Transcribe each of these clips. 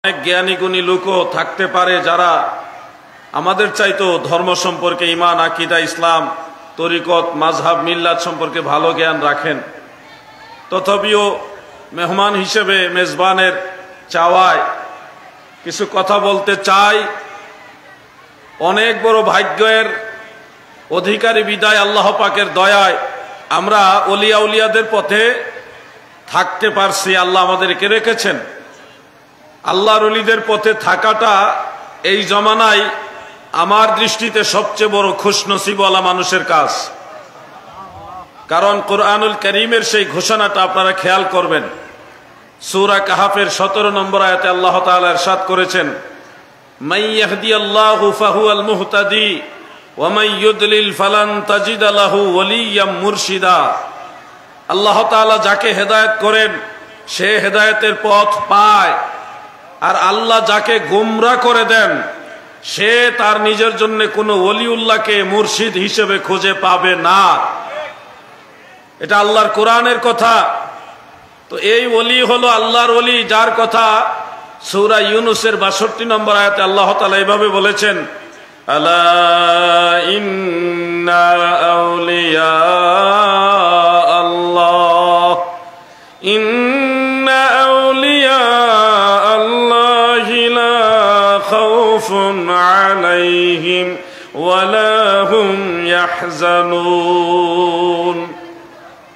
অনেক জ্ঞানী গুণী লোকও থাকতে পারে যারা আমাদের চাইতো ধর্ম সম্পর্কে, ঈমান, আকীদা, ইসলাম, তরিকত, মাযহাব, মিল্লাত সম্পর্কে ভালো জ্ঞান রাখেন। তথাপিও মেহমান হিসেবে মেজবানের চাওয়ায় কিছু কথা বলতে চাই। অনেক বড় ভাগ্যের অধিকারী বিদায় আল্লাহ পাকের দয়ায় আমরা ওলিয়া উলিয়াদের পথে থাকতে পারছি। আল্লাহ আমাদেরকে রেখেছেন। আল্লাহর ওলিদের পথে থাকাটা এই জমানায় আমার দৃষ্টিতে সবচেয়ে বড় খুশনসিবওয়ালা মানুষের কাজ। কারণ কুরআনুল কারীমের সেই ঘোষণাটা আপনারা খেয়াল করবেন। সূরা কাহাফের 17 নম্বর আয়াতে আল্লাহ তাআলা ইরশাদ করেছেন, মান ইয়াহদিয়াল্লাহু ফাহুয়াল মুহতাদি ওয়া মান ইউদলিল ফালান তাজিদা লাহু ওয়ালিয়্যাম মুরশিদা। আল্লাহ তাআলা যাকে হেদায়েত করেন সে হেদায়েতের পথ পায়, আর আল্লাহ যাকে গোমরাহ করে দেন সে তার নিজের জন্য কোনো ওলিউল্লাহকে মুর্শিদ হিসেবে খুঁজে পাবে না। এটা আল্লাহর কোরআনের কথা। তো এই ওলি হলো আল্লাহর ওলি, যার কথা সূরা ইউনূসের 62 নম্বর আয়াতে আল্লাহ তাআলা এভাবে বলেছেন, আলা ইন্না আউলিয়া আল্লাহ ইন্না আউলিয়া আল্লাহি লা খাউফুন আলাইহিম ওয়া লা হুম ইয়াহজানুন।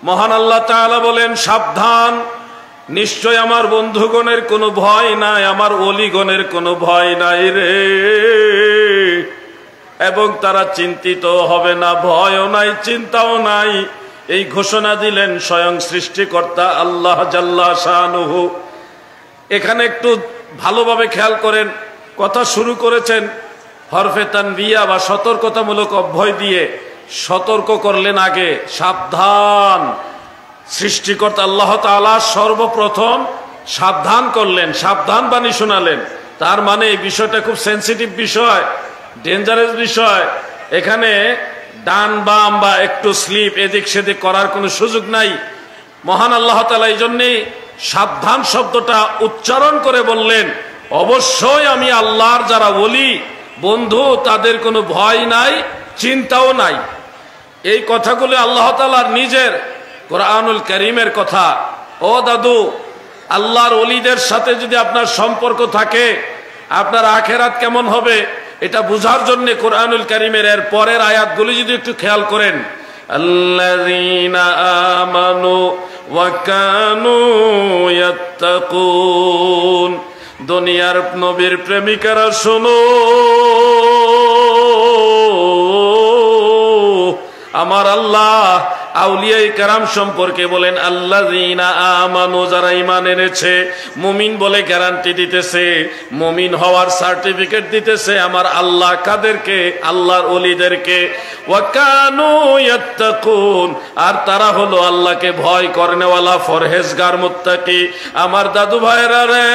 মহান আল্লাহ তাআলা বলেন, সাবধান, নিশ্চয় আমার বন্ধুগণের কোনো ভয় নাই, আমার ওলিগণের কোনো ভয় নাই রে, এবং তারা চিন্তিত হবে না, ভয়ও নাই, চিন্তাও নাই। এই ঘোষণা দিলেন স্বয়ং সৃষ্টিকর্তা আল্লাহ জাল্লা শানুহু। এখানে একটু ভালোভাবে খেয়াল করেন, কথা শুরু করেছেন হরফে তানবিয়া বা সতর্কতামূলক অভয় দিয়ে। সতর্ক করলেন আগে, সাবধান। সৃষ্টিকর্তা আল্লাহ তাআলা সর্বপ্রথম সাবধান করলেন, সাবধান বাণী শোনালেন। তার মানে এই বিষয়টা খুব সেন্সিটিভ বিষয়, ডেঞ্জারাস বিষয়। এখানে ডান বাম বা একটু স্লিপ এদিক সেদিক করার কোনো সুযোগ নাই। মহান আল্লাহ তাআলা এই জন্যেই সাবধান শব্দটা উচ্চারণ করে বললেন, অবশ্যই আমি আল্লাহর যারা ওলি বন্ধু তাদের কোনো ভয় নাই, চিন্তাও নাই। এই কথাগুলো আল্লাহ তাআলার নিজের কোরআনুল কারীমের কথা। ও দাদু, আল্লাহর ওলিদের সাথে যদি আপনার সম্পর্ক থাকে, আপনার আখিরাত কেমন হবে এটা বুঝার জন্য কোরআনুল কারীমের এর পরের আয়াতগুলি যদি একটু খেয়াল করেন, আল্লাযীনা আমানু ওয়া কানু ইয়াত্তাকুন। দুনিয়ার নবীর প্রেমিকারা শোনো, আমার আল্লাহ আউলিয়ায়ে কেরাম সম্পর্কে বলেন, আল্লাযীনা আমানু, যারা ঈমান এনেছে। মুমিন বলে গ্যারান্টি দিতেছে, মুমিন হওয়ার সার্টিফিকেট দিতেছে আমার আল্লাহ। কাদেরকে? আল্লাহর ওলিদেরকে। ওয়া কানু ইয়াত্তাকুন, আর তারা হলো আল্লাহকে ভয় করেনেওয়ালা, ফরহেজগার, মুত্তাকি। আমার দাদু ভাইরা রে,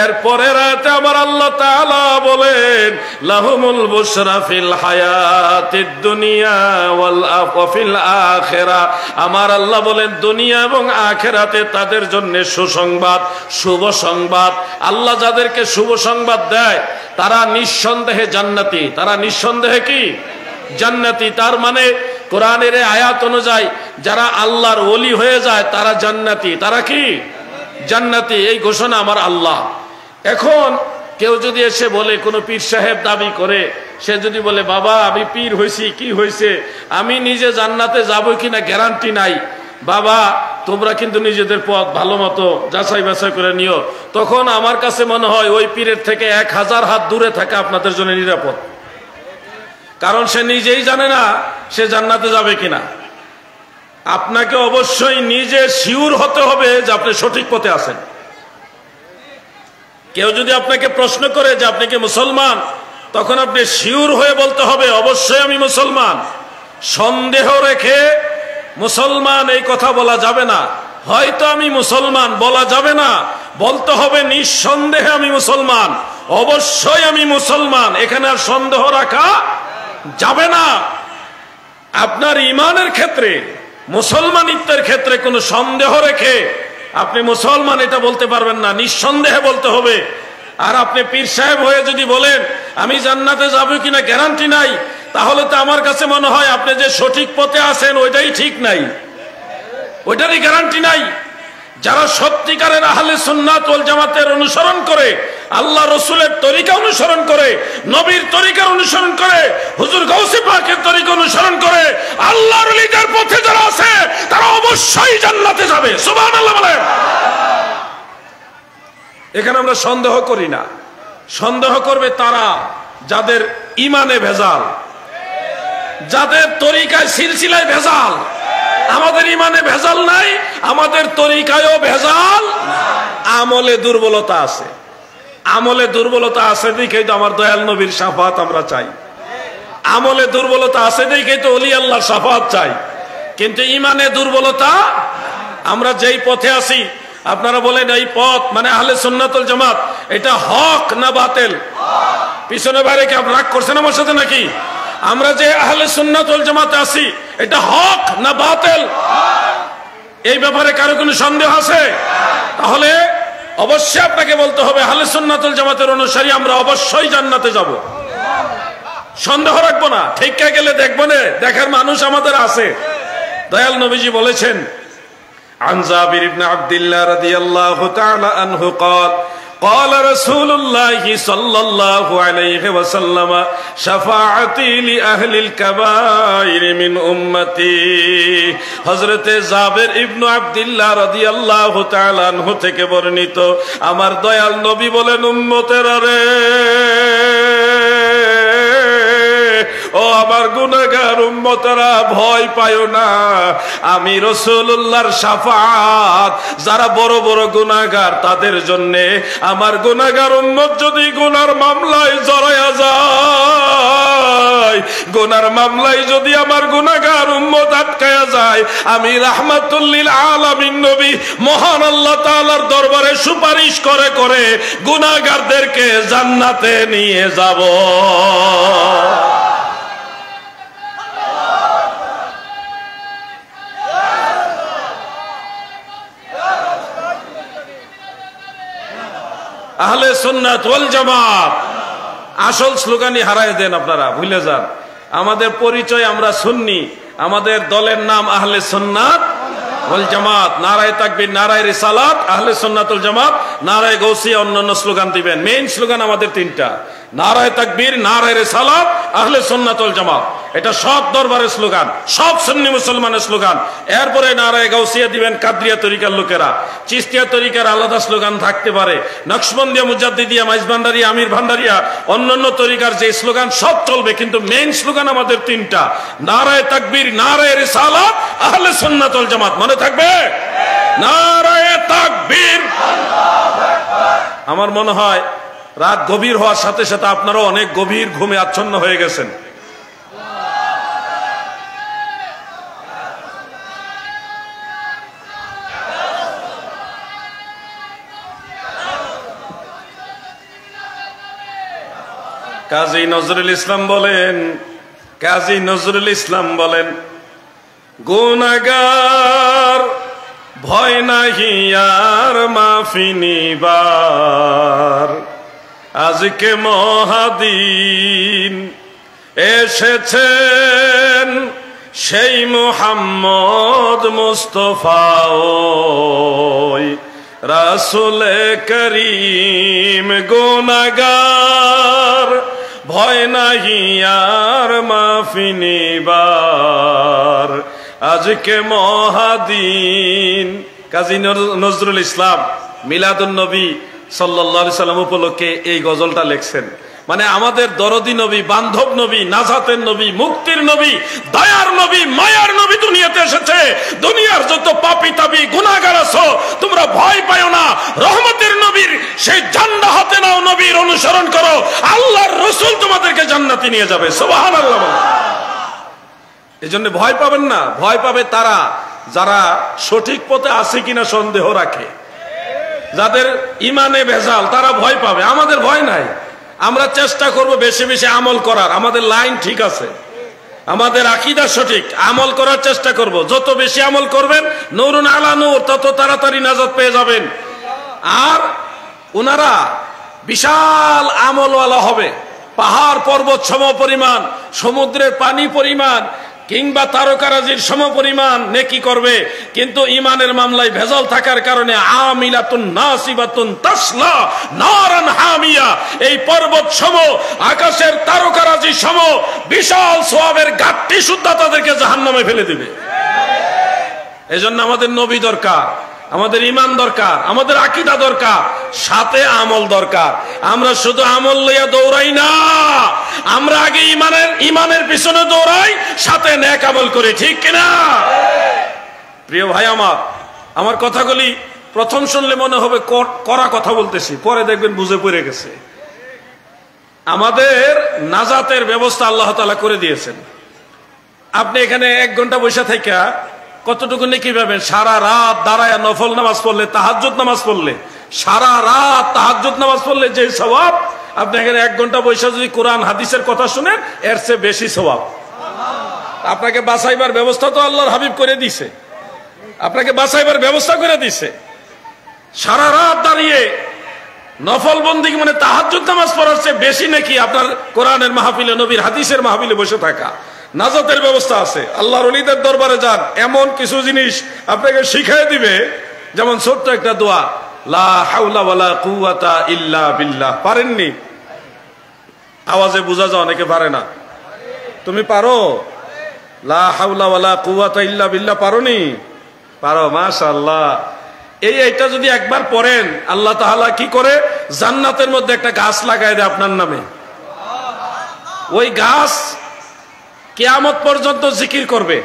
এর পরের আয়াতে আমার আল্লাহ তাআলা বলেন, লাহুমুল বুশরা ফিল হায়াতিদ দুনিয়া ওয়াল ফিল আখিরা। আমার আল্লাহ বলেন, দুনিয়া এবং আখিরাতে তাদের জন্য সুসংবাদ, শুভ সংবাদ। আল্লাহ যাদেরকে শুভ সংবাদ দেয় তারা নিঃসন্দেহে জান্নাতি। তারা নিঃসন্দেহে কি? জান্নাতি। তার মানে কোরআনের আয়াত অনুযায়ী যারা আল্লাহর ওলি হয়ে যায় তারা জান্নাতি। তারা কি? জান্নাতি। এই ঘোষণা আমার আল্লাহ। এখন কেউ যদি এসে বলে, কোনো পীর সাহেব দাবি করে, সে যদি বলে, বাবা আমি পীর হয়েছি, কি হয়েছে, আমি নিজে জান্নাতে যাবো কিনা গ্যারান্টি নাই, বাবা তোমরা কিন্তু নিজেদের পথ ভালো মতো যাচাই বাছাই করে নিও। তখন আমার কাছে মনে হয় ওই পীরের থেকে 1000 হাত দূরে থাকা আপনাদের জন্য নিরাপদ। কারণ সে নিজেই জানে না সে জান্নাতে যাবে কিনা। আপনাকে অবশ্যই নিজে শিওর হতে হবে যে আপনি সঠিক পথে আছেন। কেউ যদি আপনাকে প্রশ্ন করে যে আপনি কি মুসলমান, তখন আপনি শিওর হয়ে বলতে হবে অবশ্যই আমি মুসলমান। সন্দেহ রেখে মুসলমান এই কথা বলা যাবে না। হয়তো আমি মুসলমান বলা যাবে না, বলতে হবে নিঃসন্দেহে আমি মুসলমান, অবশ্যই আমি মুসলমান। এখানে আর সন্দেহ রাখা যাবে না। আপনার ঈমানের ক্ষেত্রে, মুসলমানিত্বের ক্ষেত্রে কোনো সন্দেহ রেখে আপনি মুসলমান এটা বলতে পারবেন না, নিঃসন্দেহে বলতে হবে। আর আপনি পীর সাহেব হয়ে যদি বলেন আমি জান্নাতে যাব কিনা গ্যারান্টি নাই, তাহলে তো আমার কাছে মনে হয় আপনি যে সঠিক পথে আছেন ওইটাই ঠিক নাই, ওইটারই গ্যারান্টি নাই। যারা সত্যিকারের আহলে সুন্নাত ওয়াল জামাতের অনুসরণ করে, আল্লাহ রসুলের তরিকা অনুসরণ করে, নবীর তরিকার অনুসরণ করে, হুজুর গাউসে পাকের তরিকা অনুসরণ করে, আল্লাহর ওলিদের পথে যারা আছে তারা অবশ্যই জান্নাতে যাবে। সুবহানাল্লাহ বলেন। এখানে আমরা সন্দেহ করি না। সন্দেহ করবে তারা যাদের ইমানে ভেজাল, যাদের তরিকায় সিলসিলায় ভেজাল। আমাদের ইমানে ভেজাল নাই, আমাদের তরিকায়ও ভেজাল, আমলে দুর্বলতা আছে। আমলে দুর্বলতা আছে দেখেই তো আমার দয়াল নবীর শাফাত আমরা চাই। আমলে দুর্বলতা আছে দেখেই তো ওলি আল্লাহর শাফাত চাই। কিন্তু ইমানে দুর্বলতা, আমরা যেই পথে আছি, আপনারা বলেন এই পথ মানে আহলে সুন্নাত ওয়াল জামাত, এটা হক না বাতিল? পিছনে বাইরে কি আপনি রাগ করছেন আমার সাথে নাকি? আমরা যে আহলে সুন্নাত ওয়াল জামাতে আছি এটা হক না বাতিল? এই ব্যাপারে কারো কোনো সন্দেহ আছে? তাহলে অবশ্যই আপনাকে বলতে হবে আহলে সুন্নাত ওয়াল জামাতের অনুসারী আমরা অবশ্যই জান্নাতে যাব, সন্দেহ রাখবো না। ঠিক গেলে দেখবো না, দেখার মানুষ আমাদের আছে। দয়াল নবীজি বলেছেন, عن جابر بن عبد الله رضي الله تعالى عنه قال قال رسول الله صلى الله عليه وسلم شفاعتي لأهل الكبائر من أمتي। হযরতে জাবের ইবনে আব্দুল্লাহ রাদিয়াল্লাহু তাআলা আনহু থেকে বর্ণিত, আমার দয়াল নবী বলেন, উম্মতেরা রে, ও আমার গুনাহগার উম্মতেরা, ভয় পায়ো না। আমি রাসূলুল্লাহর শাফাত যারা বড় বড় গুনাহগার তাদের জন্য, আমার গুনাহগার উম্মত যদি গুনার মামলায় জড়ায়া যায়, গুনার মামলায় যদি আমার গুনাহগার উম্মত আটকায়া যায়, আমি রাহমাতুল লিল আলামিন নবী মহান আল্লাহ তাআলার দরবারে সুপারিশ করে করে গুনাহগারদেরকে জান্নাতে নিয়ে যাব। আহলে সুন্নাত ওয়াল জামাত আসল স্লোগানই হারায় দেন আপনারা, ভুলে যান। আমাদের পরিচয় আমরা সুন্নি, আমাদের দলের নাম আহলে সুন্নাত ওয়াল জামাত। নারায়ে তাকবীর, নারায়ে রিসালাত, আহলে সুন্নাত ওয়াল জামাত, নারায়ে গাউসিয়া, অন্যান্য স্লোগান দিবেন। মেইন স্লোগান আমাদের তিনটা, নারায়ে তাকবীর, নারায়ে রিসালাত, আহলে সুন্নাত ওয়াল জামাত। এটা সব দরবারের স্লোগান, সব সুন্নি মুসলমানের স্লোগান। এরপরে নারায়ে গাউসিয়া দিবেন কাদরিয়া তরিকার লোকেরা, চিশতিয়া তরিকার আলাদা স্লোগান থাকতে পারে, নকশবন্দিয়া, মুজাদ্দিদিয়া, মাইজ ভান্ডারিয়া, আমির ভান্ডারিয়া, অন্যান্য তরিকার যে স্লোগান সব চলবে, কিন্তু মেইন স্লোগান আমাদের তিনটা, নারায়ে তাকবীর, নারায়ে রিসালাত, আহলে সুন্নাত ওয়াল জামাত। মনে থাকবে? নারায়ে তাকবীর। আমার মনে হয় রাত গভীর হওয়ার সাথে সাথে আপনারাও অনেক গভীর ঘুমে আচ্ছন্ন হয়ে গেছেন। কাজী নজরুল ইসলাম বলেন, কাজী নজরুল ইসলাম বলেন, গুনাহগার ভয় নাহি আর মাফি নিবার, আজকে মহাদিন এসেছেন সেই মুহাম্মদ মুস্তাফা, রাসূলে করিম গুনাহগার ভয় নাহি আর মাফি নিবার, আজকে মহাদিন। কাজী নজরুল ইসলাম মিলাদুন নবী সাল্লাল্লাহু আলাইহি সাল্লাম উপলক্ষে এই গজলটা লিখছেন। মানে আমাদের দরদি নবী, বান্ধব নবী, নাজাতের নবী, মুক্তির নবী, দয়ার নবী, মায়ার নবী দুনিয়াতে এসেছে। দুনিয়ার যত পাপী তাবি গুনাহগার আছো তোমরা ভয় পাও না, রহমতের নবীর সেই ঝান্ডা হাতে নাও, নবীর অনুসরণ করো, আল্লাহর রাসূল তোমাদেরকে জান্নাতে নিয়ে যাবে। সুবহানাল্লাহ। এজন্য ভয় পাবেন না, ভয় পাবে তারা যারা সঠিক পথে আছে কিনা সন্দেহ রাখে, যাদের ইমানে ভেজাল তারা ভয় পাবে। আমাদের ভয় নাই, আমরা চেষ্টা করব বেশি বেশি আমল করার, আমাদের লাইন ঠিক আছে। আমাদের আকীদা সঠিক, আমল করার চেষ্টা করব। যত বেশি আমল করবেন নূরুন আলা নূর, তত তাড়াতাড়ি নাজাত পেয়ে যাবেন। আর ওনারা বিশাল আমলওয়ালা হবে, পাহাড় পর্বত সম পরিমাণ, সমুদ্রের পানি পরিমাণ, কিংবা তারকারাজির সম পরিমাণ নেকি করবে। কিন্তু ইমানের মামলায় ভেজাল থাকার কারণে আমিলাতুন নাসিবাতুন তাসলা নারান হামিয়া, এই পর্বত সম, আকাশের তারকারাজি সম বিশাল সওয়াবের ঘাটতি শুদ্ধ তাদেরকে জাহান্নামে ফেলে দিবে। এজন্য আমাদের নবী দরকার, আমাদের ইমান দরকার, আমাদের আকীদা দরকার, সাথে আমল দরকার। আমরা শুধু আমল লইয়া দৌড়াই না, আমরা আগে ইমানের পিছনে দৌড়াই, সাথে নেক আমল করি, ঠিক কিনা? প্রিয় ভাই আমার কথাগুলি প্রথম শুনলে মনে হবে কড়া কথা বলতেছি, পরে দেখবেন বুঝে পড়ে গেছে। আমাদের নাজাতের ব্যবস্থা আল্লাহ তাআলা করে দিয়েছেন। আপনি এখানে 1 ঘন্টা বসে থাকা কতটুকু নেকি পাবেন? সারা রাত দাঁড়ায় নফল নামাজ পড়লে, তাহাজ্জুদ নামাজ পড়লে, সারা রাত তাহাজ্জুদ নামাজ পড়লে যে সওয়াব, আপনি এখানে 1 ঘন্টা বসে যদি কোরআন হাদিসের কথা শুনেন, এর চেয়ে বেশি সওয়াব। আপনাকে বাঁচাইবার ব্যবস্থা তো আল্লাহর হাবিব করে দিছে, আপনাকে বাঁচাইবার ব্যবস্থা করে দিছে। সারা রাত দাঁড়িয়ে নফল বন্দি মানে তাহাজ্জুদ নামাজ পড়ার চেয়ে বেশি নাকি আপনার কোরআনের মাহফিলে, নবীর হাদিসের মাহফিলে বসে থাকা। নাজাতের ব্যবস্থা আছে। আল্লাহর ওলিদের দরবারে যান, এমন কিছু জিনিস আপনাকে শিখাই দিবে, যেমন ছোট্ট একটা দোয়া, লা হাওলা ওয়ালা কুওয়াতা ইল্লা বিল্লাহ। পারেননি? আওয়াজে বোঝা যায় অনেকে পারে না। তুমি পারো? লা হাওলা ওয়ালা কুওয়াতা ইল্লা বিল্লাহ পারোনি? পারো, মাশাআল্লাহ। এইটা যদি একবার পড়েন, আল্লাহ তাআলা কি করে জান্নাতের মধ্যে একটা গাছ লাগায় দেয় আপনার নামে। ওই গাছ কিয়ামত পর্যন্ত জিকির করবে।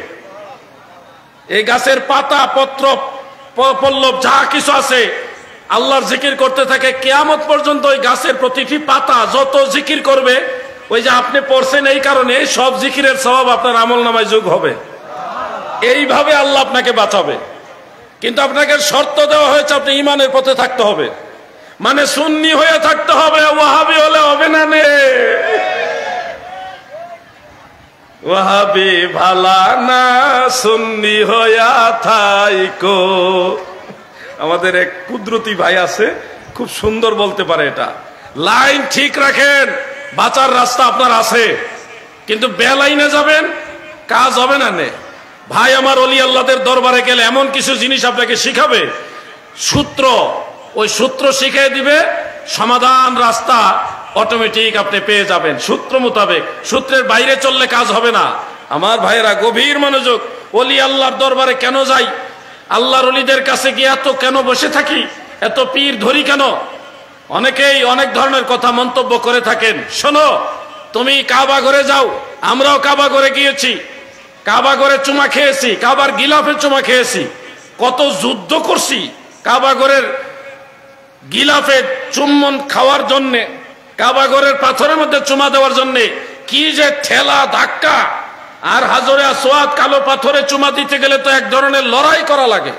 এই গাছের পাতা, পত্র, পল্লব যা কিছু আছে আল্লাহর জিকির করতে থাকে কিয়ামত পর্যন্ত। ওই গাছের প্রতিটি পাতা যত জিকির করবে, ওই যে আপনি পড়ছেন এই কারণে সব জিকিরের সওয়াব আপনার আমলনামায় যোগ হবে। এইভাবে আল্লাহ আপনাকে বাঁচাবে। কিন্তু আপনাকে শর্ত দেওয়া হয়েছে, আপনি ইমানের পথে থাকতে হবে, মানে সুন্নি হয়ে থাকতে হবে, ওয়াহাবি হলে হবে না। ওয়াহাবি ভালা না, সুন্নি হইয়া থাইকো। আমাদের এক কুদরতি ভাই আছে, খুব সুন্দর বলতে পারে এটা। লাইন ঠিক রাখেন, বাঁচার রাস্তা আপনার আছে, কিন্তু বেলাইনে যাবেন, কাজ হবে না। ভাই আমার ওলি আল্লাহদের দরবারে গেলে এমন কিছু জিনিস আপনাকে শিখাবে, সূত্র, ওই সূত্র শিখিয়ে দিবে, সমাধান রাস্তা অটোমেটিক আপনি পেয়ে যাবেন সূত্র মোতাবেক। সূত্রের বাইরে চললে কাজ হবে না। আমার ভাইয়েরা গভীর মনোযোগ। ওলি আল্লাহর দরবারে কেন যাই? আল্লাহর ওলিদের কাছে গিয়ে এত কেন বসে থাকি, এত পীর ধরি কেন? অনেকেই অনেক ধরনের কথা মন্তব্য করে থাকেন। শোনো, তুমি কাবা ঘরে যাও, আমরাও কাবা ঘরে গিয়েছি, কাবা ঘরে চুমা খেয়েছি, কাবার গিলাফে চুমা খেয়েছি, কত যুদ্ধ করছি কাবা ঘরের গিলাফে চুম্বন খাওয়ার জন্যে, কাবা ঘরের পাথরের মধ্যে চুমা দেওয়ার জন্যে। কি যে ঠেলা ধাক্কা! আর হাজরে আসওয়াদ কালো পাথরে চুমা দিতে গেলে তো এক ধরনের লড়াই করা লাগে,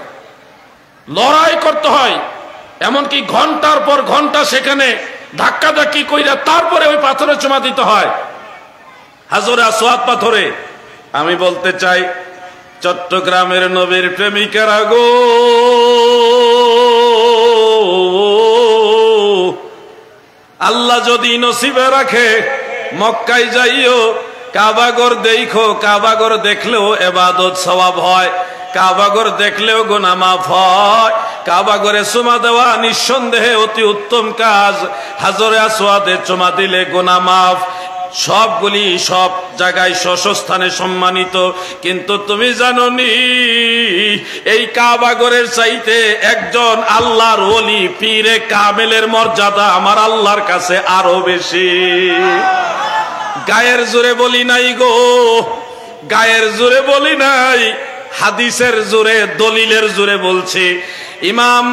লড়াই করতে হয়। এমনকি ঘন্টার পর ঘন্টা সেখানে ধাক্কা ধাক্কি কইরা তারপরে ওই পাথরে চুমা দিতে হয়, হাজরে আসওয়াদ পাথরে। আমি বলতে চাই, চট্টগ্রামের নবীর প্রেমিকেরা গো, আল্লাহ যদি নসিবে রাখে মক্কায় যাইও, কাবাগর দেখো, কাবাগর দেখলেও ইবাদত সওয়াব হয়, কাবাগর দেখলেও গুনাহ মাফ হয়। কাবাগরে চুমা দেওয়া নিঃসন্দেহে অতি উত্তম কাজ। হাজরে আসওয়াদে চুমা দিলে গুনাহ মাফ। সবগুলি সব জায়গায় স্থানে সম্মানিত। কিন্তু তুমি জানো নি, এই কাবাগরের চাইতে একজন আল্লাহর ওলি পীরে কামেলের মর্যাদা আমার আল্লাহর কাছে আরো বেশি। গায়ের জোরে বলি নাই গো, গায়ের জোরে বলি নাই, হাদিসের জোরে, দলিলের জোরে বলছি। ইমাম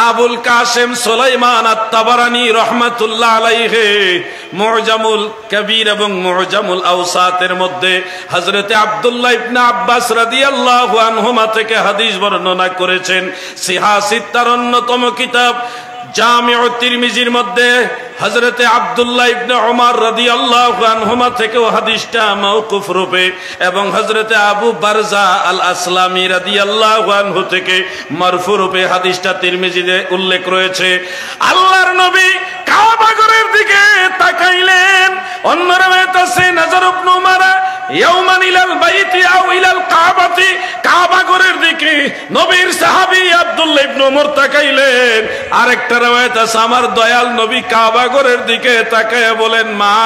আবুল কাসেম সুলাইমান আত-তাবারানী রাহমাতুল্লাহ আলাইহি মুআজামুল কবির এবং মুআজামুল আওসাতের মধ্যে হযরতে আব্দুল্লাহ ইবনে আব্বাস রাদিয়াল্লাহু আনহুমা থেকে হাদিস বর্ণনা করেছেন। সিহা সিত্তার অন্যতম কিতাব জামিউ তিরমিজির মধ্যে হযরতে আব্দুল্লাহ ইবনে উমর রাদিয়াল্লাহু আনহুমা থেকেও হাদিসটা মাওকুফ রূপে এবং হযরতে আবু বারজা আল আসলামী রাদিয়াল্লাহু আনহু থেকে মারফু রূপে হাদিসটা তিরমিজিতে উল্লেখ রয়েছে। আল্লাহর নবী কাবা ঘরের দিকে তাকাইলেন। অন্য রাওয়ায়াত আছে নজর ইবনে উমর ইয়াওমান ইলাল বাইতি আও ইলাল কাবাতি, কাবা ঘরের দিকে নবীর সাহাবী আব্দুল্লাহ ইবনে উমর তাকাইলেন। আরেকটা রাওয়ায়াত আছে আমার দয়াল নবী কাবা ঘরের দিকে তাকায়া বলেন মা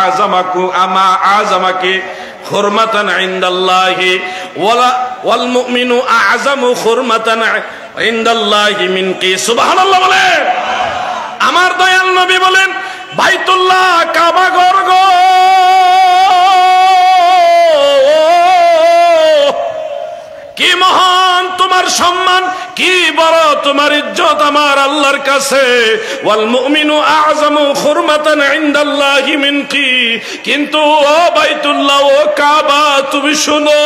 আযামাকু আমা আযামাকি হুরমাতান ইনদাল্লাহি ওয়াল মুমিনু আযামু হুরমাতান ইনদাল্লাহি মিনকি। সুবহানাল্লাহ বলেন। আমার দয়াল নবী বলেন বাইতুল্লাহ কাবা ঘর গো, কি মহান তোমার সম্মান, কি বড় তোমার ইজ্জত আমার আল্লাহর কাছে। ওয়াল মুমিনু আযমু হুরমাতান ইনদাল্লাহি মিনকি। কিন্তু ও বাইতুল্লাহ, ও কাবা, তুমি শুনো,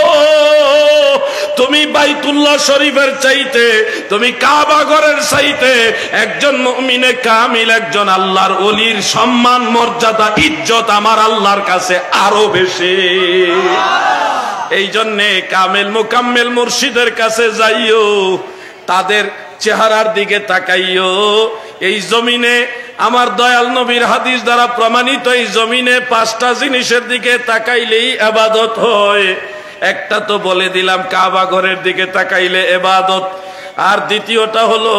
তুমি বাইতুল্লাহ শরীফের চাইতে, তুমি কাবা ঘরের চাইতে একজন মুমিনে কামিল, একজন আল্লাহর ওলির সম্মান, মর্যাদা, ইজ্জত আমার আল্লাহর কাছে আরো বেশি। এই জন্যে কামেল মুকাম্মেল মুর্শিদের কাছে যাইও, তাদের চেহারার দিকে তাকাইও। এই জমিনে আমার দয়াল নবীর হাদিস দ্বারা প্রমাণিত এই জমিনে 5টা জিনিসের দিকে তাকাইলেই ইবাদত হয়। একটা তো বলে দিলাম, কাবা ঘরের দিকে তাকাইলে ইবাদত। আর দ্বিতীয়টা হলো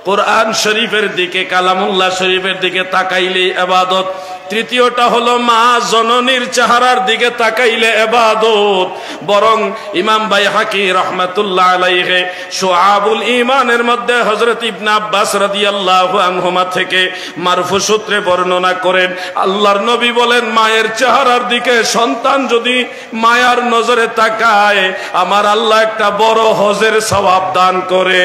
কোরআন শরীফের দিকে, কালামুল্লাহ শরীফের দিকে তাকাইলে ইবাদত। তৃতীয়টা হলো মা জননীর চেহারার দিকে তাকাইলে ইবাদত। বরং ইমাম বাইহাকি রাহমাতুল্লাহ আলাইহি শুআবুল ঈমানের মধ্যে হযরত ইবনে আব্বাস রাদিয়াল্লাহু আনহুমা থেকে মারফু সূত্রে বর্ণনা করেন, আল্লাহর নবী বলেন মায়ের চেহারার দিকে সন্তান যদি মায়ার নজরে তাকায়, আমার আল্লাহ একটা বড় হজের সওয়াব দান করে।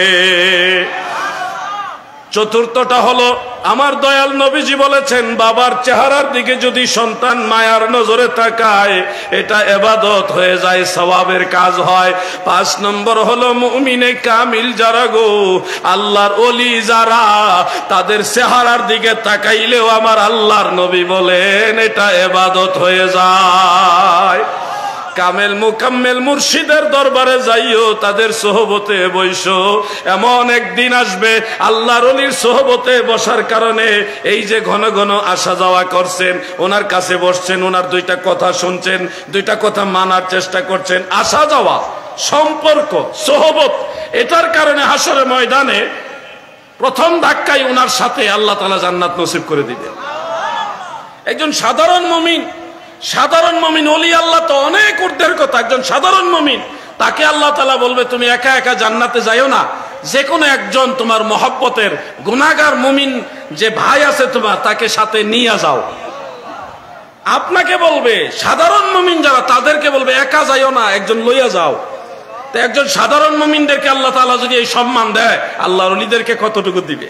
চতুর্থটা হলো আমার দয়াল নবীজি বলেছেন বাবার চেহারার দিকে যদি সন্তান মায়ার নজরে তাকায়, এটা ইবাদত হয়ে যায়, সওয়াবের কাজ হয়। 5 নম্বর হলো মুমিনে কামিল যারা গো, আল্লাহর ওলি যারা, তাদের চেহারার দিকে তাকাইলেও আমার আল্লাহর নবী বলেন এটা ইবাদত হয়ে যায়। কামেল মুকাম্মেল মুর্শিদের দরবারে যাইও, তাদের সোহবতে বইসো। এমন একদিন আসবে আল্লাহর ওলির সোহবতে বসার কারণে এই যে ঘন ঘন আসা যাওয়া করছেন, ওনার কাছে বসছেন, ওনার 2টা কথা শুনছেন, 2টা কথা মানার চেষ্টা করছেন, আসা যাওয়া, সম্পর্ক, সোহবত, এটার কারণে হাসরের ময়দানে প্রথম ধাক্কায় ওনার সাথে আল্লাহ তাআলা জান্নাত নসিব করে দিবেন। একজন সাধারণ মুমিন, সাধারণ মুমিন, ওলি আল্লাহ তো অনেক ঊর্ধ্বের কথা, একজন সাধারণ মুমিন, তাকে আল্লাহ তাআলা বলবে তুমি একা একা জান্নাতে যাইও না, যে কোনো একজন তোমার মহব্বতের গুনাহগার মুমিন যে ভাই আছে তোমার, তাকে সাথে নিয়ে যাও। আপনাকে বলবে সাধারণ মুমিন যারা, তাদেরকে বলবে একা যাইও না, একজন লইয়া যাও। তো একজন সাধারণ মুমিনদেরকে আল্লাহ তাআলা যদি এই সম্মান দেয়, আল্লাহর ওলিদেরকে কতটুকু দিবে।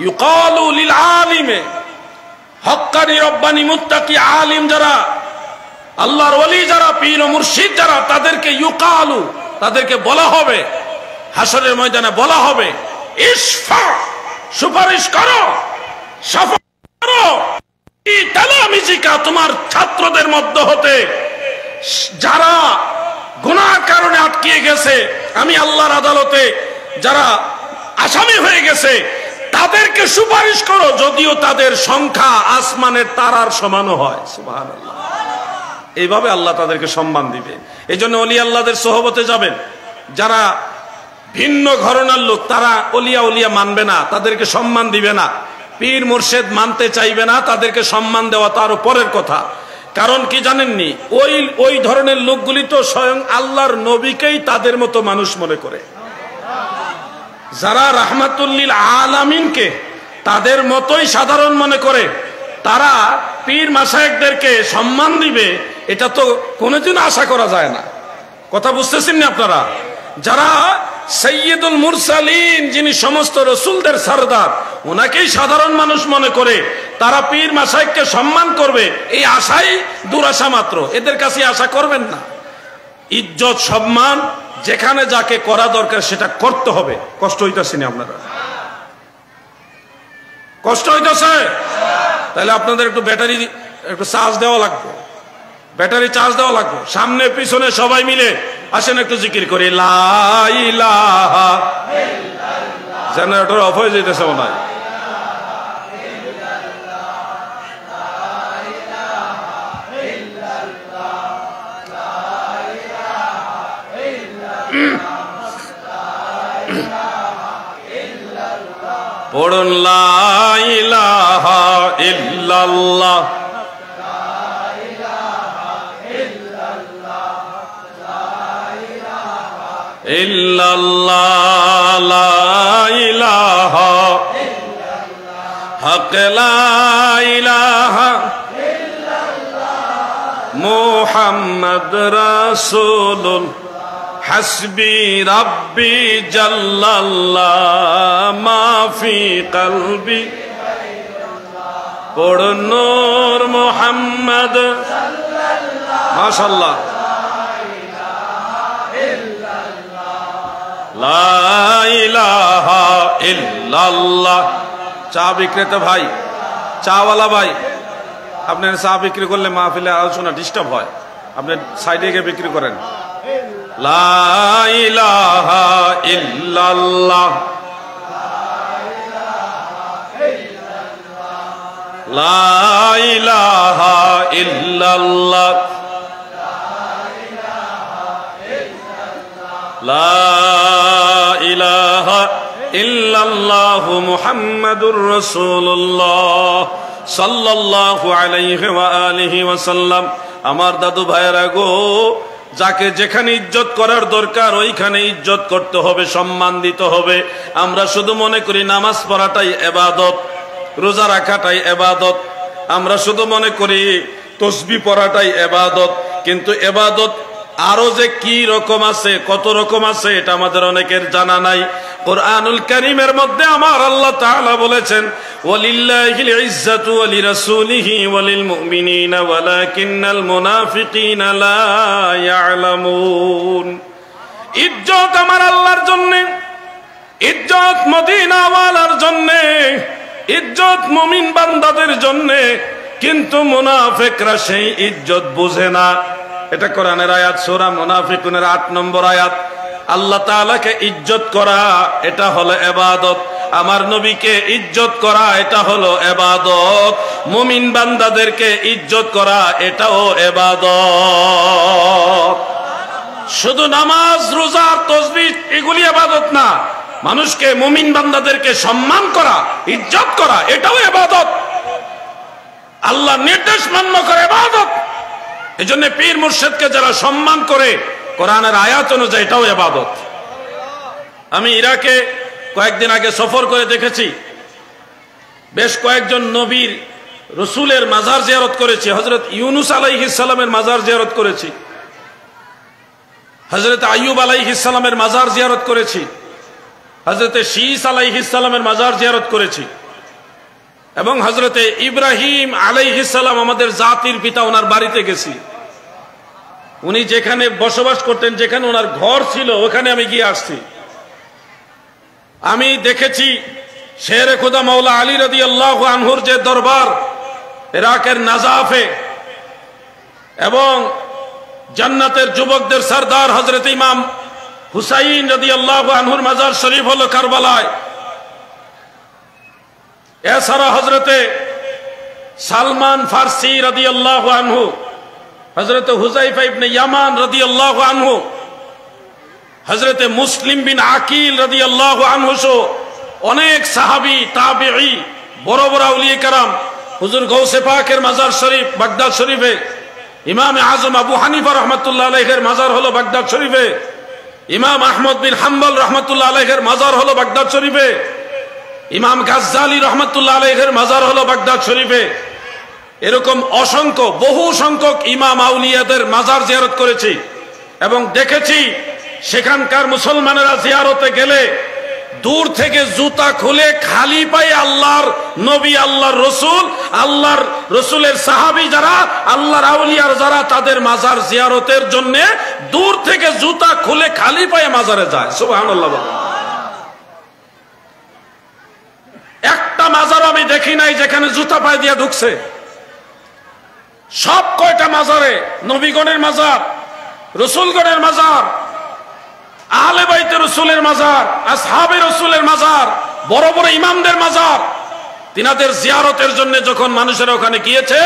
ইউকালু লিল আলিমে, হক্কানি রব্বানি মুত্তাকি আলিম যারা, আল্লাহর ওলি যারা, পীর ও মুর্শিদ যারা, তাদেরকে ইউকালু, তাদেরকে বলা হবে, হাসরের ময়দানে বলা হবে ইশফা, সুপারিশ করো, শাফাআত করো, তালামিজিকা, তোমার ছাত্রদের মধ্য হতে যারা গুনাহর কারণে আটকে গেছে, আমি আল্লাহর আদালতে যারা আসামি হয়ে গেছে, তাদেরকে সুপারিশ করো, যদিও তাদের সংখ্যা আসমানের তারার সমানও হয়। সুবহানাল্লাহ। এইভাবে আল্লাহ তাদেরকে সম্মান দিবে। এই জন্য ওলি আল্লাহদের সোহবতে যাবেন। যারা ভিন্ন ঘরানার লোক, তারা ওলিয়া মানবে না, তাদেরকে সম্মান দিবে না। পীর মুর্শিদ মানতে চাইবে না, তাদেরকে সম্মান দেওয়া তারও পরের কথা। কারণ কি জানেননি, ওই ধরনের লোকগুলি তো স্বয়ং আল্লাহর নবীকেই তাদের মতো মানুষ মনে করে। যারা রাহমাতুল্লিল আলামিনকে তাদের মতোই সাধারণ মনে করে, তারা পীর মাশায়েখদেরকে সম্মান দিবে, এটা তো কোনোদিন আশা করা যায় না। কথা বুঝতেছেন না আপনারা? যারা সাইয়্যিদুল মুরসালিন, যিনি সমস্ত রাসূলদের সরদার, ওনাকেই সাধারণ মানুষ মনে করে, তারা পীর মাশায়েখকে সম্মান করবে, এই আশাই দুরাশা মাত্র। এদের কাছে আশা করবেন না। ইজ্জত সম্মান যেখানে যাকে করা দরকার সেটা করতে হবে। কষ্ট হইতাছে না আপনারা? কষ্ট হইতেছে? তাহলে আপনাদের একটু ব্যাটারি একটু চার্জ দেওয়া লাগবে, ব্যাটারি চার্জ দেওয়া লাগবে। সামনে পিছনে সবাই মিলে আসেন একটু জিকির করি, লা ইলাহা ইল্লাল্লাহ। জেনারেটর অফ হয়ে যেতেছে মনে হয়। পড়ুন লা ইলাহা ইল্লাল্লাহ, ইল্লাল্লাহ লা ইলাহা হক লা ইলাহা মুহাম্মদ রাসূলুল্লাহ হাসবি রাব্বি জাল্লাল্লাহ মা ফি কলবি। পড়ুন নূর মুহাম্মদ মাশাআল্লাহ, লা ইলাহা ইল্লাল্লাহ। চা বিক্রেতা ভাই, চাওয়ালা ভাই, আপনার চা বিক্রি করলে মাহফিলে আলোচনা ডিস্টার্ব হয়, আপনি সাইডে গিয়ে বিক্রি করেন। লা ইলাহা ইল্লাল্লাহ, লা ইলাহা ইল্লাল্লাহ, লা ইলাহা ইল্লাল্লাহু মুহাম্মাদুর রাসূলুল্লাহ সাল্লাল্লাহু আলাইহি ওয়া আলিহি ওয়াসাল্লাম। আমার দাদু ভাইয়েরা গো, যাকে যেখানে ইজ্জত করার দরকার ওইখানে ইজ্জত করতে হবে, সম্মান দিতে হবে। আমরা শুধু মনে করি নামাজ পড়াটাই ইবাদত, রোজা রাখাটাই ইবাদত, আমরা শুধু মনে করি তাসবিহ পড়াটাই ইবাদত, কিন্তু ইবাদত আরো যে কি রকম আছে, কত রকম আছে, এটা আমাদের অনেকের জানা নাই। কুরআনুল কারীমের মধ্যে আমার আল্লাহ তাআলা বলেছেন, ওয়ালিল্লাহিল ইজ্জাতু ওয়া লিরাসূলিহি ওয়া লিল মুমিনিনা ওয়ালাকিন্নাল মুনাফিকিনা লা ইয়ালামুন। ইজ্জত আমার আল্লাহর জন্য, ইজ্জত মদিনাওয়ালার জন্য, ইজ্জত মুমিন বান্দাদের জন্য, কিন্তু মুনাফিকরা সেই ইজ্জত বুঝে না। এটা কোরআনের আয়াত, সূরা মুনাফিকুনের 8 নম্বর আয়াত। আল্লাহ তাআলাকে ইজ্জত করা এটা হলো ইবাদত, আমার নবীকে ইজ্জত করা এটা হলো ইবাদত, মুমিন বান্দাদেরকে ইজ্জত করা এটাও ইবাদত। শুধু নামাজ, রোজা, তাসবিহ এগুলি ইবাদত না, মানুষকে, মুমিন বান্দাদেরকে সম্মান করা, ইজ্জত করা এটাও ইবাদত। আল্লাহর নির্দেশ মান্য করে ইবাদত। এজন্য পীর মুর্শিদকে যারা সম্মান করে কোরআনের আয়াত অনুযায়ী এটাও ইবাদত। আমি ইরাকে কয়েকদিন আগে সফর করে দেখেছি, বেশ কয়েকজন নবীর রসুলের মাজার জিয়ারত করেছি। হযরত ইউনূস আলাইহিস সালামের মাজার জিয়ারত করেছি, হযরত আইয়ুব আলাইহিস সালামের মাজার জিয়ারত করেছি, হযরত শীস আলাইহিস সালামের মাজার জিয়ারত করেছি, এবং হযরত ইব্রাহিম আলাইহিস সালাম আমাদের জাতির পিতা, ওনার বাড়িতে গেছি। উনি যেখানে বসবাস করতেন, যেখানে ওনার ঘর ছিল, ওখানে আমি গিয়ে আসছি। আমি দেখেছি শেরে খুদা মাওলা আলী রাদিয়াল্লাহু আনহুর যে দরবার ইরাকের নাজাফে, এবং জান্নাতের যুবকদের সরদার হযরত ইমাম হুসাইন রাদিয়াল্লাহু আনহুর মাজার শরীফ হলো কারবালায়। এছাড়া হযরতে সালমান ফারসি রাদিয়াল্লাহু আনহু, হযরত হুযাইফা ইবনে ইয়ামান রাদিয়াল্লাহু আনহু, হযরতে মুসলিম বিন আকিল রাদিয়াল্লাহু আনহু সহ অনেক সাহাবী, তাবেঈ, বড় বড় আউলিয়া কেরাম, হুজুর গৌসে পাকের মাজার শরীফ বাগদাদ শরীফে, ইমাম আজম আবু হানিফা রাহমাতুল্লাহ আলাইহির মাজার হলো বাগদাদ শরীফে, ইমাম আহমদ বিন হাম্বল রাহমাতুল্লাহ আলাইহির মাজার হলো বাগদাদ শরীফে, ইমাম গাজ্জালি রহমাতুল্লাহ আলাইহির মাজার হলো বাগদাদ শরীফে। এরকম অসংখ্য, বহু সংখ্যক ইমাম আউলিয়াদের মাজার জিয়ারত করেছি, এবং দেখেছি সেখানকার মুসলমানেরা জিয়ারতে গেলে দূর থেকে জুতা খুলে খালি পায়ে আল্লাহর নবী, আল্লাহর রসুল, আল্লাহর রসুলের সাহাবী যারা, আল্লাহর আউলিয়ার যারা, তাদের মাজার জিয়ারতের জন্য দূর থেকে জুতা খুলে খালি পায়ে মাজারে যায়। সুবহানাল্লাহ। একটা মাজার আমি দেখি দেখি নাই যেখানে জুতা পায়ে দিয়ে ঢুকছে। সব কয়টা মাজারে, নবীগণের মাজার, রসুলগণের মাজার, আহলে বাইতে রসুলের মাজার, আসহাবে রসুলের মাজার, বড় বড় ইমামদের মাজার, তিনাদের জিয়ারতের জন্য যখন মানুষেরা ওখানে গিয়েছে,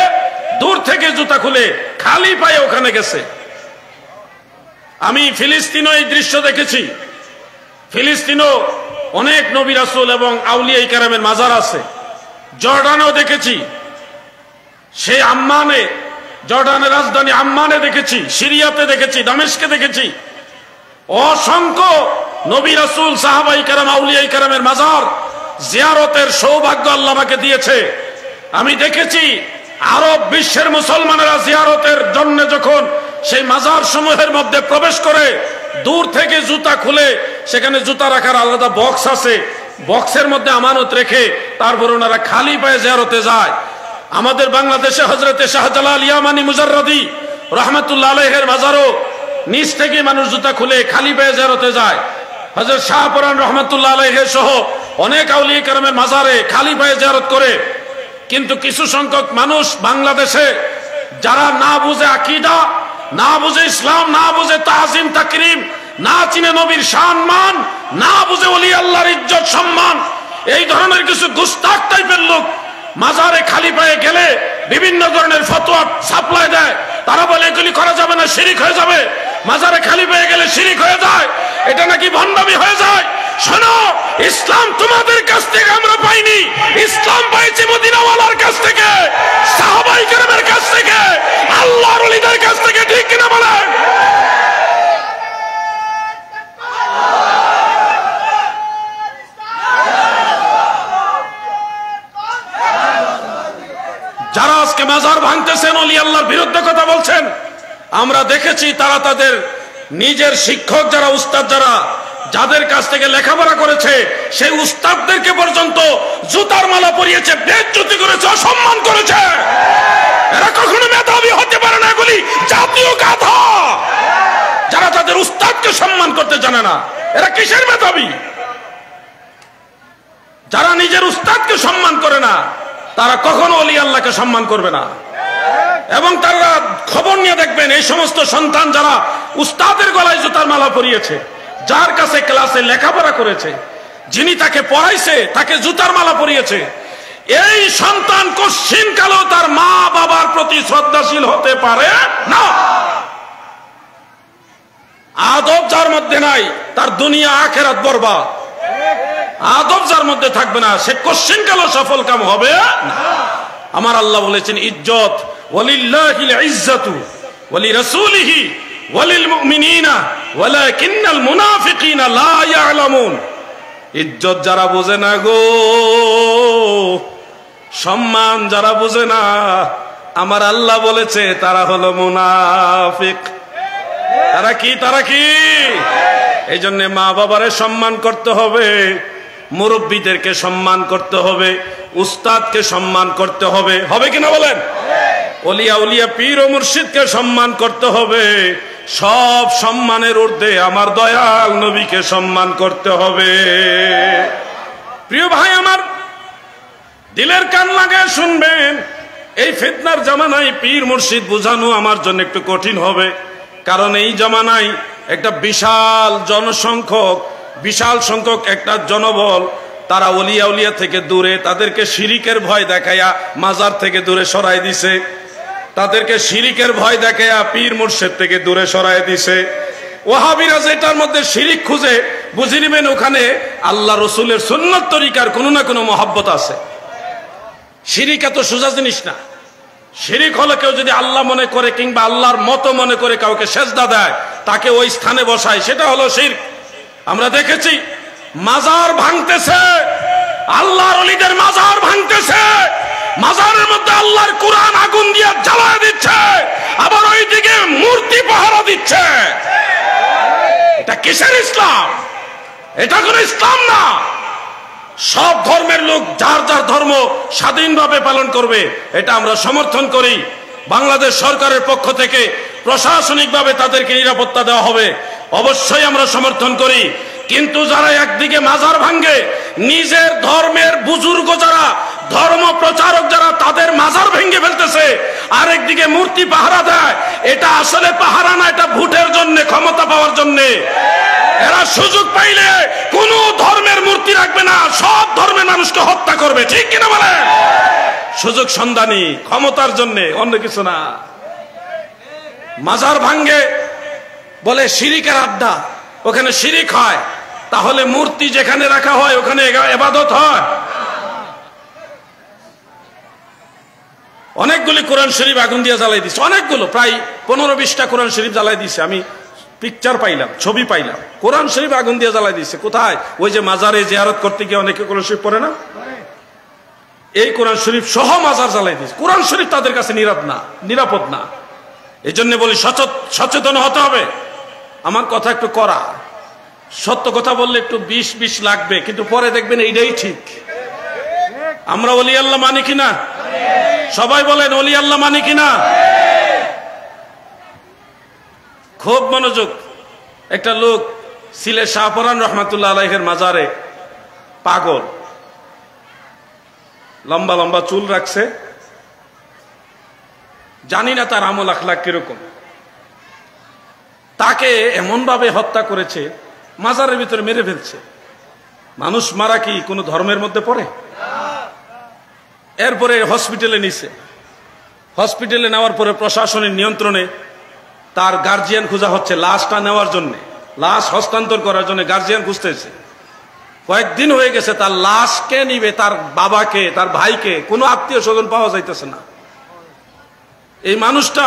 দূর থেকে জুতা খুলে খালি পায়ে ওখানে গেছে। আমি ফিলিস্তিনও এই দৃশ্য দেখেছি। ফিলিস্তিনও অনেক নবী রাসূল এবং আউলিয়া ইকরামের মাজার আছে। জর্ডানেও দেখেছি, সেই আম্মানে, জর্ডানের রাজধানী আম্মানে দেখেছি, সিরিয়াতে দেখেছি, দামেস্কে দেখেছি। অসংখ্য নবী রাসূল, সাহাবায়ে কেরাম, আউলিয়া কেরামের মাজার জিয়ারতের সৌভাগ্য আল্লাহ আমাকে দিয়েছে। আমি দেখেছি আরব বিশ্বের মুসলমানেরা জিয়ারতের জন্য যখন সেই মাজার সমূহের মধ্যে প্রবেশ করে, দূর থেকে জুতা খুলে, সেখানে জুতা রাখার আলাদা বক্স আছে, বক্সের মধ্যে আমানত রেখে তারপর ওনারা খালি পায়ে জিয়ারতে যায়। আমাদের বাংলাদেশে হযরতে শাহজালাল ইয়ামানি মুজাররদি রাহমাতুল্লাহ আলাইহির মাজারও নিচ থেকে মানুষ জুতা খুলে খালি পায়ে জিয়ারতে যায়। হযরত শাহপুরান রাহমাতুল্লাহ আলাইহি সহ অনেক আউলিয়া কেরামের মাজারে খালি পায়ে জিয়ারত করে। কিন্তু কিছু সংখ্যক মানুষ বাংলাদেশে যারা না বুঝে আকীদা, না বুঝে ইসলাম, না বুঝে তাজিম তাকরীম, না চিনে নবীর সম্মান, না বুঝে ওলি আল্লাহর ইজ্জত সম্মান, এই ধরনের কিছু গুস্তাখ টাইপের লোক মাজারে খালি পায়ে গেলে বিভিন্ন ধরনের ফতোয়া সাপ্লাই দেয়। তারা বলে এগুলি করা যাবে না, শিরিক হয়ে যাবে। মাজারে খালি পায়ে গেলে শিরিক হয়ে যায়, এটা নাকি ভণ্ডামি হয়ে যায়। শোনো, ইসলাম তোমাদের কাছ থেকে আমরা পাইনি, ইসলাম পাইছি মদিনাওয়ালার কাছ থেকে, সাহাবায়ে কেরামের কাছ থেকে, আল্লাহর ওলিদের কাছ থেকে। ঠিক কিনা বলেন? যারা আজকে মাজার ভাঙতেছেন, ওলি আল্লাহর বিরুদ্ধে কথা বলছেন, আমরা দেখেছি তারা তাদের নিজের শিক্ষক যারা, উস্তাদ যারা, যাদের কাছ থেকে লেখাপড়া করেছে, সেই উস্তাদদেরকে পর্যন্ত জুতার মালা পরিয়েছে, বেইজ্জতি করেছে, অসম্মান করেছে। এরা কখনো মেধাবী হতে পারে না, এগুলি জাতীয় গাধা। যারা তাদের উস্তাদকে সম্মান করতে জানে না, এরা কিসের মেধাবী? যারা নিজের উস্তাদকে সম্মান করে না, তারা কখনো ওলি আল্লাহকে সম্মান করবে না। এবং তারা খবর নিয়ে দেখবেন, এই সমস্ত সন্তান যারা উস্তাদের গলায় জুতার মালা পরিয়েছে, যার কাছে ক্লাসে লেখাপড়া করেছে, যিনি তাকে পড়াইছে, তাকে জুতার মালা পরিয়েছে, এই সন্তান কোশ্চিন কালেও তার মা বাবার প্রতি শ্রদ্ধাশীল হতে পারে না। আদব যার মধ্যে নাই, তার দুনিয়া আখিরাত বরবাদ। আদব যার মধ্যে থাকবে না, সে কোশ্চিন কালেও সফল কাম হবে না। আমার আল্লাহ বলেছেন, ইজ্জত ওয়ালিল্লাহিল ইজ্জাতু ওয়ালিরাসূলিহি ওয়ালিল মুমিনিনা ওয়ালাকিন্নাল মুনাফিকিনা লা ইয়ালামুন। ইজ্জত যারা বোঝে না গো, সম্মান যারা বোঝে না, আমার আল্লাহ বলেছে তারা হলো মুনাফিক। তারা কি? তারা কি? এই জন্য মা বাবারে সম্মান করতে হবে, মুরব্বীদেরকে সম্মান করতে হবে, উস্তাদকে সম্মান করতে হবে। হবে কিনা বলেন? ওলিয়া উলিয়া পীর ও মুর্শিদকে সম্মান করতে হবে। সব সম্মানের ঊর্ধ্বে আমার দয়াল নবীকে সম্মান করতে হবে। প্রিয় ভাই আমার, দিলের কান লাগায় শুনবেন, এই ফিতনার জামানায় পীর মুর্শিদ বোঝানো আমার জন্য একটু কঠিন হবে। কারণ এই জামানায় একটা বিশাল সংখ্যক একটা জনবল, তারা ওলিয়া উলিয়া থেকে দূরে, তাদেরকে শিরিকের ভয় দেখাইয়া মাজার থেকে দূরে সরাই দিছে, তাদেরকে শিরিকের ভয় দেখাইয়া পীর মুর্শিদ থেকে দূরে সরাই দিছে। ওয়াহাবিরা যেটার মধ্যে শিরিক খুঁজে, বুঝে নিবেন ওখানে আল্লাহ রসুলের সুন্নত তরিকার কোনো না কোনো মহব্বত আছে। শিরিক এত সোজা জিনিস না। শিরিক হলো কেউ যদি আল্লাহ মনে করে কিংবা আল্লাহর মতো মনে করে কাউকে সেজদা দেয়, তাকে ওই স্থানে বসায়, সেটা হলো শিরক। আমরা দেখেছি মাজার ভাঙতেছে, আল্লাহর ওলিদের মাজার ভাঙতেছে, মাজারের মধ্যে আল্লাহর কুরআন আগুন দিয়ে জ্বালায় দিচ্ছে, আবার ওইদিকে মূর্তি পাহারা দিচ্ছে। এটা কিসের ইসলাম? এটা কোন ইসলাম না। সব ধর্মের লোক যার যার ধর্ম স্বাধীনভাবে পালন করবে, এটা আমরা সমর্থন করি। বাংলাদেশ সরকারের পক্ষ থেকে প্রশাসনিকভাবে তাদেরকে নিরাপত্তা দেওয়া হবে, অবশ্যই আমরা সমর্থন করি। কিন্তু যারা একদিকে মাজার ভাঙ্গে, নিজের ধর্মের বুজুর্গ যারা, ধর্ম করতেছে, আরেকদিকে মূর্তি পাহারা দেয়। এটা আসলে পাহারা না, এটা ভোটের জন্য, ক্ষমতা পাওয়ার জন্য। এরা সুযোগ পাইলে কোন ধর্মের মূর্তি রাখবে না, সব ধর্মের মানুষকে হত্যা করবে, ঠিক কিনা বলেন? সুযোগ সন্ধানী, ক্ষমতার জন্য, অন্য কিছু না। মাজার ভাঙ্গে বলে শিরিকের আড্ডা, ওখানে শিরিক হয়। তাহলে মূর্তি যেখানে রাখা হয় ওখানে ইবাদত হয়? অনেকগুলি কোরআন শরীফ আগুন দিয়ে জ্বালাই দিচ্ছে, অনেকগুলো, প্রায় 15-20টা কোরআন শরীফ জ্বালাই দিচ্ছে। আমি পিকচার পাইলাম, ছবি পাইলাম, কোরআন শরীফ আগুন দিয়ে জ্বালাই দিচ্ছে। কোথায়? ওই যে মাজারে জিয়ারত করতে গিয়ে অনেকে কোরআন শরীফ পড়ে না, এই কোরআন শরীফ সহ মাজার জ্বালাই দিচ্ছে। কোরআন শরীফ তাদের কাছে নিরাপদ না। এই জন্য বলি সচেতন হতে হবে। আমার কথা একটু করা, সত্য কথা বললে একটু বিষ লাগবে, কিন্তু পরে দেখবেন এইটাই ঠিক। আমরা ওলি আল্লাহ মানি কিনা? সবাই বলেন ওলি আল্লাহ মানি কিনা? খুব মনোযোগ। একটা লোক সিলেট শাহপরান রহমাতুল্লাহ আলাইহির মাজারে পাগল, লম্বা লম্বা চুল রাখছে, জানি না তার আমল আখলাক কিরকম। তাকে এমন ভাবে হত্যা করেছে, মাজারের ভিতরে মেরে ফেলছে। মানুষ মারা কি কোনো ধর্মের মধ্যে পড়ে? এরপরে হসপিটালে নিছে, হসপিটালে নেওয়ার পরে প্রশাসনের নিয়ন্ত্রণে তার গার্জিয়ান খোঁজা হচ্ছে লাশটা নেওয়ার জন্য, লাশ হস্তান্তর করার জন্য গার্জিয়ান খুঁজতেছে। কয়েকদিন হয়ে গেছে, তার লাশ কে নিবে? তার বাবাকে, তার ভাইকে, কোনো আত্মীয় স্বজন পাওয়া যাইতেছে না। এই মানুষটা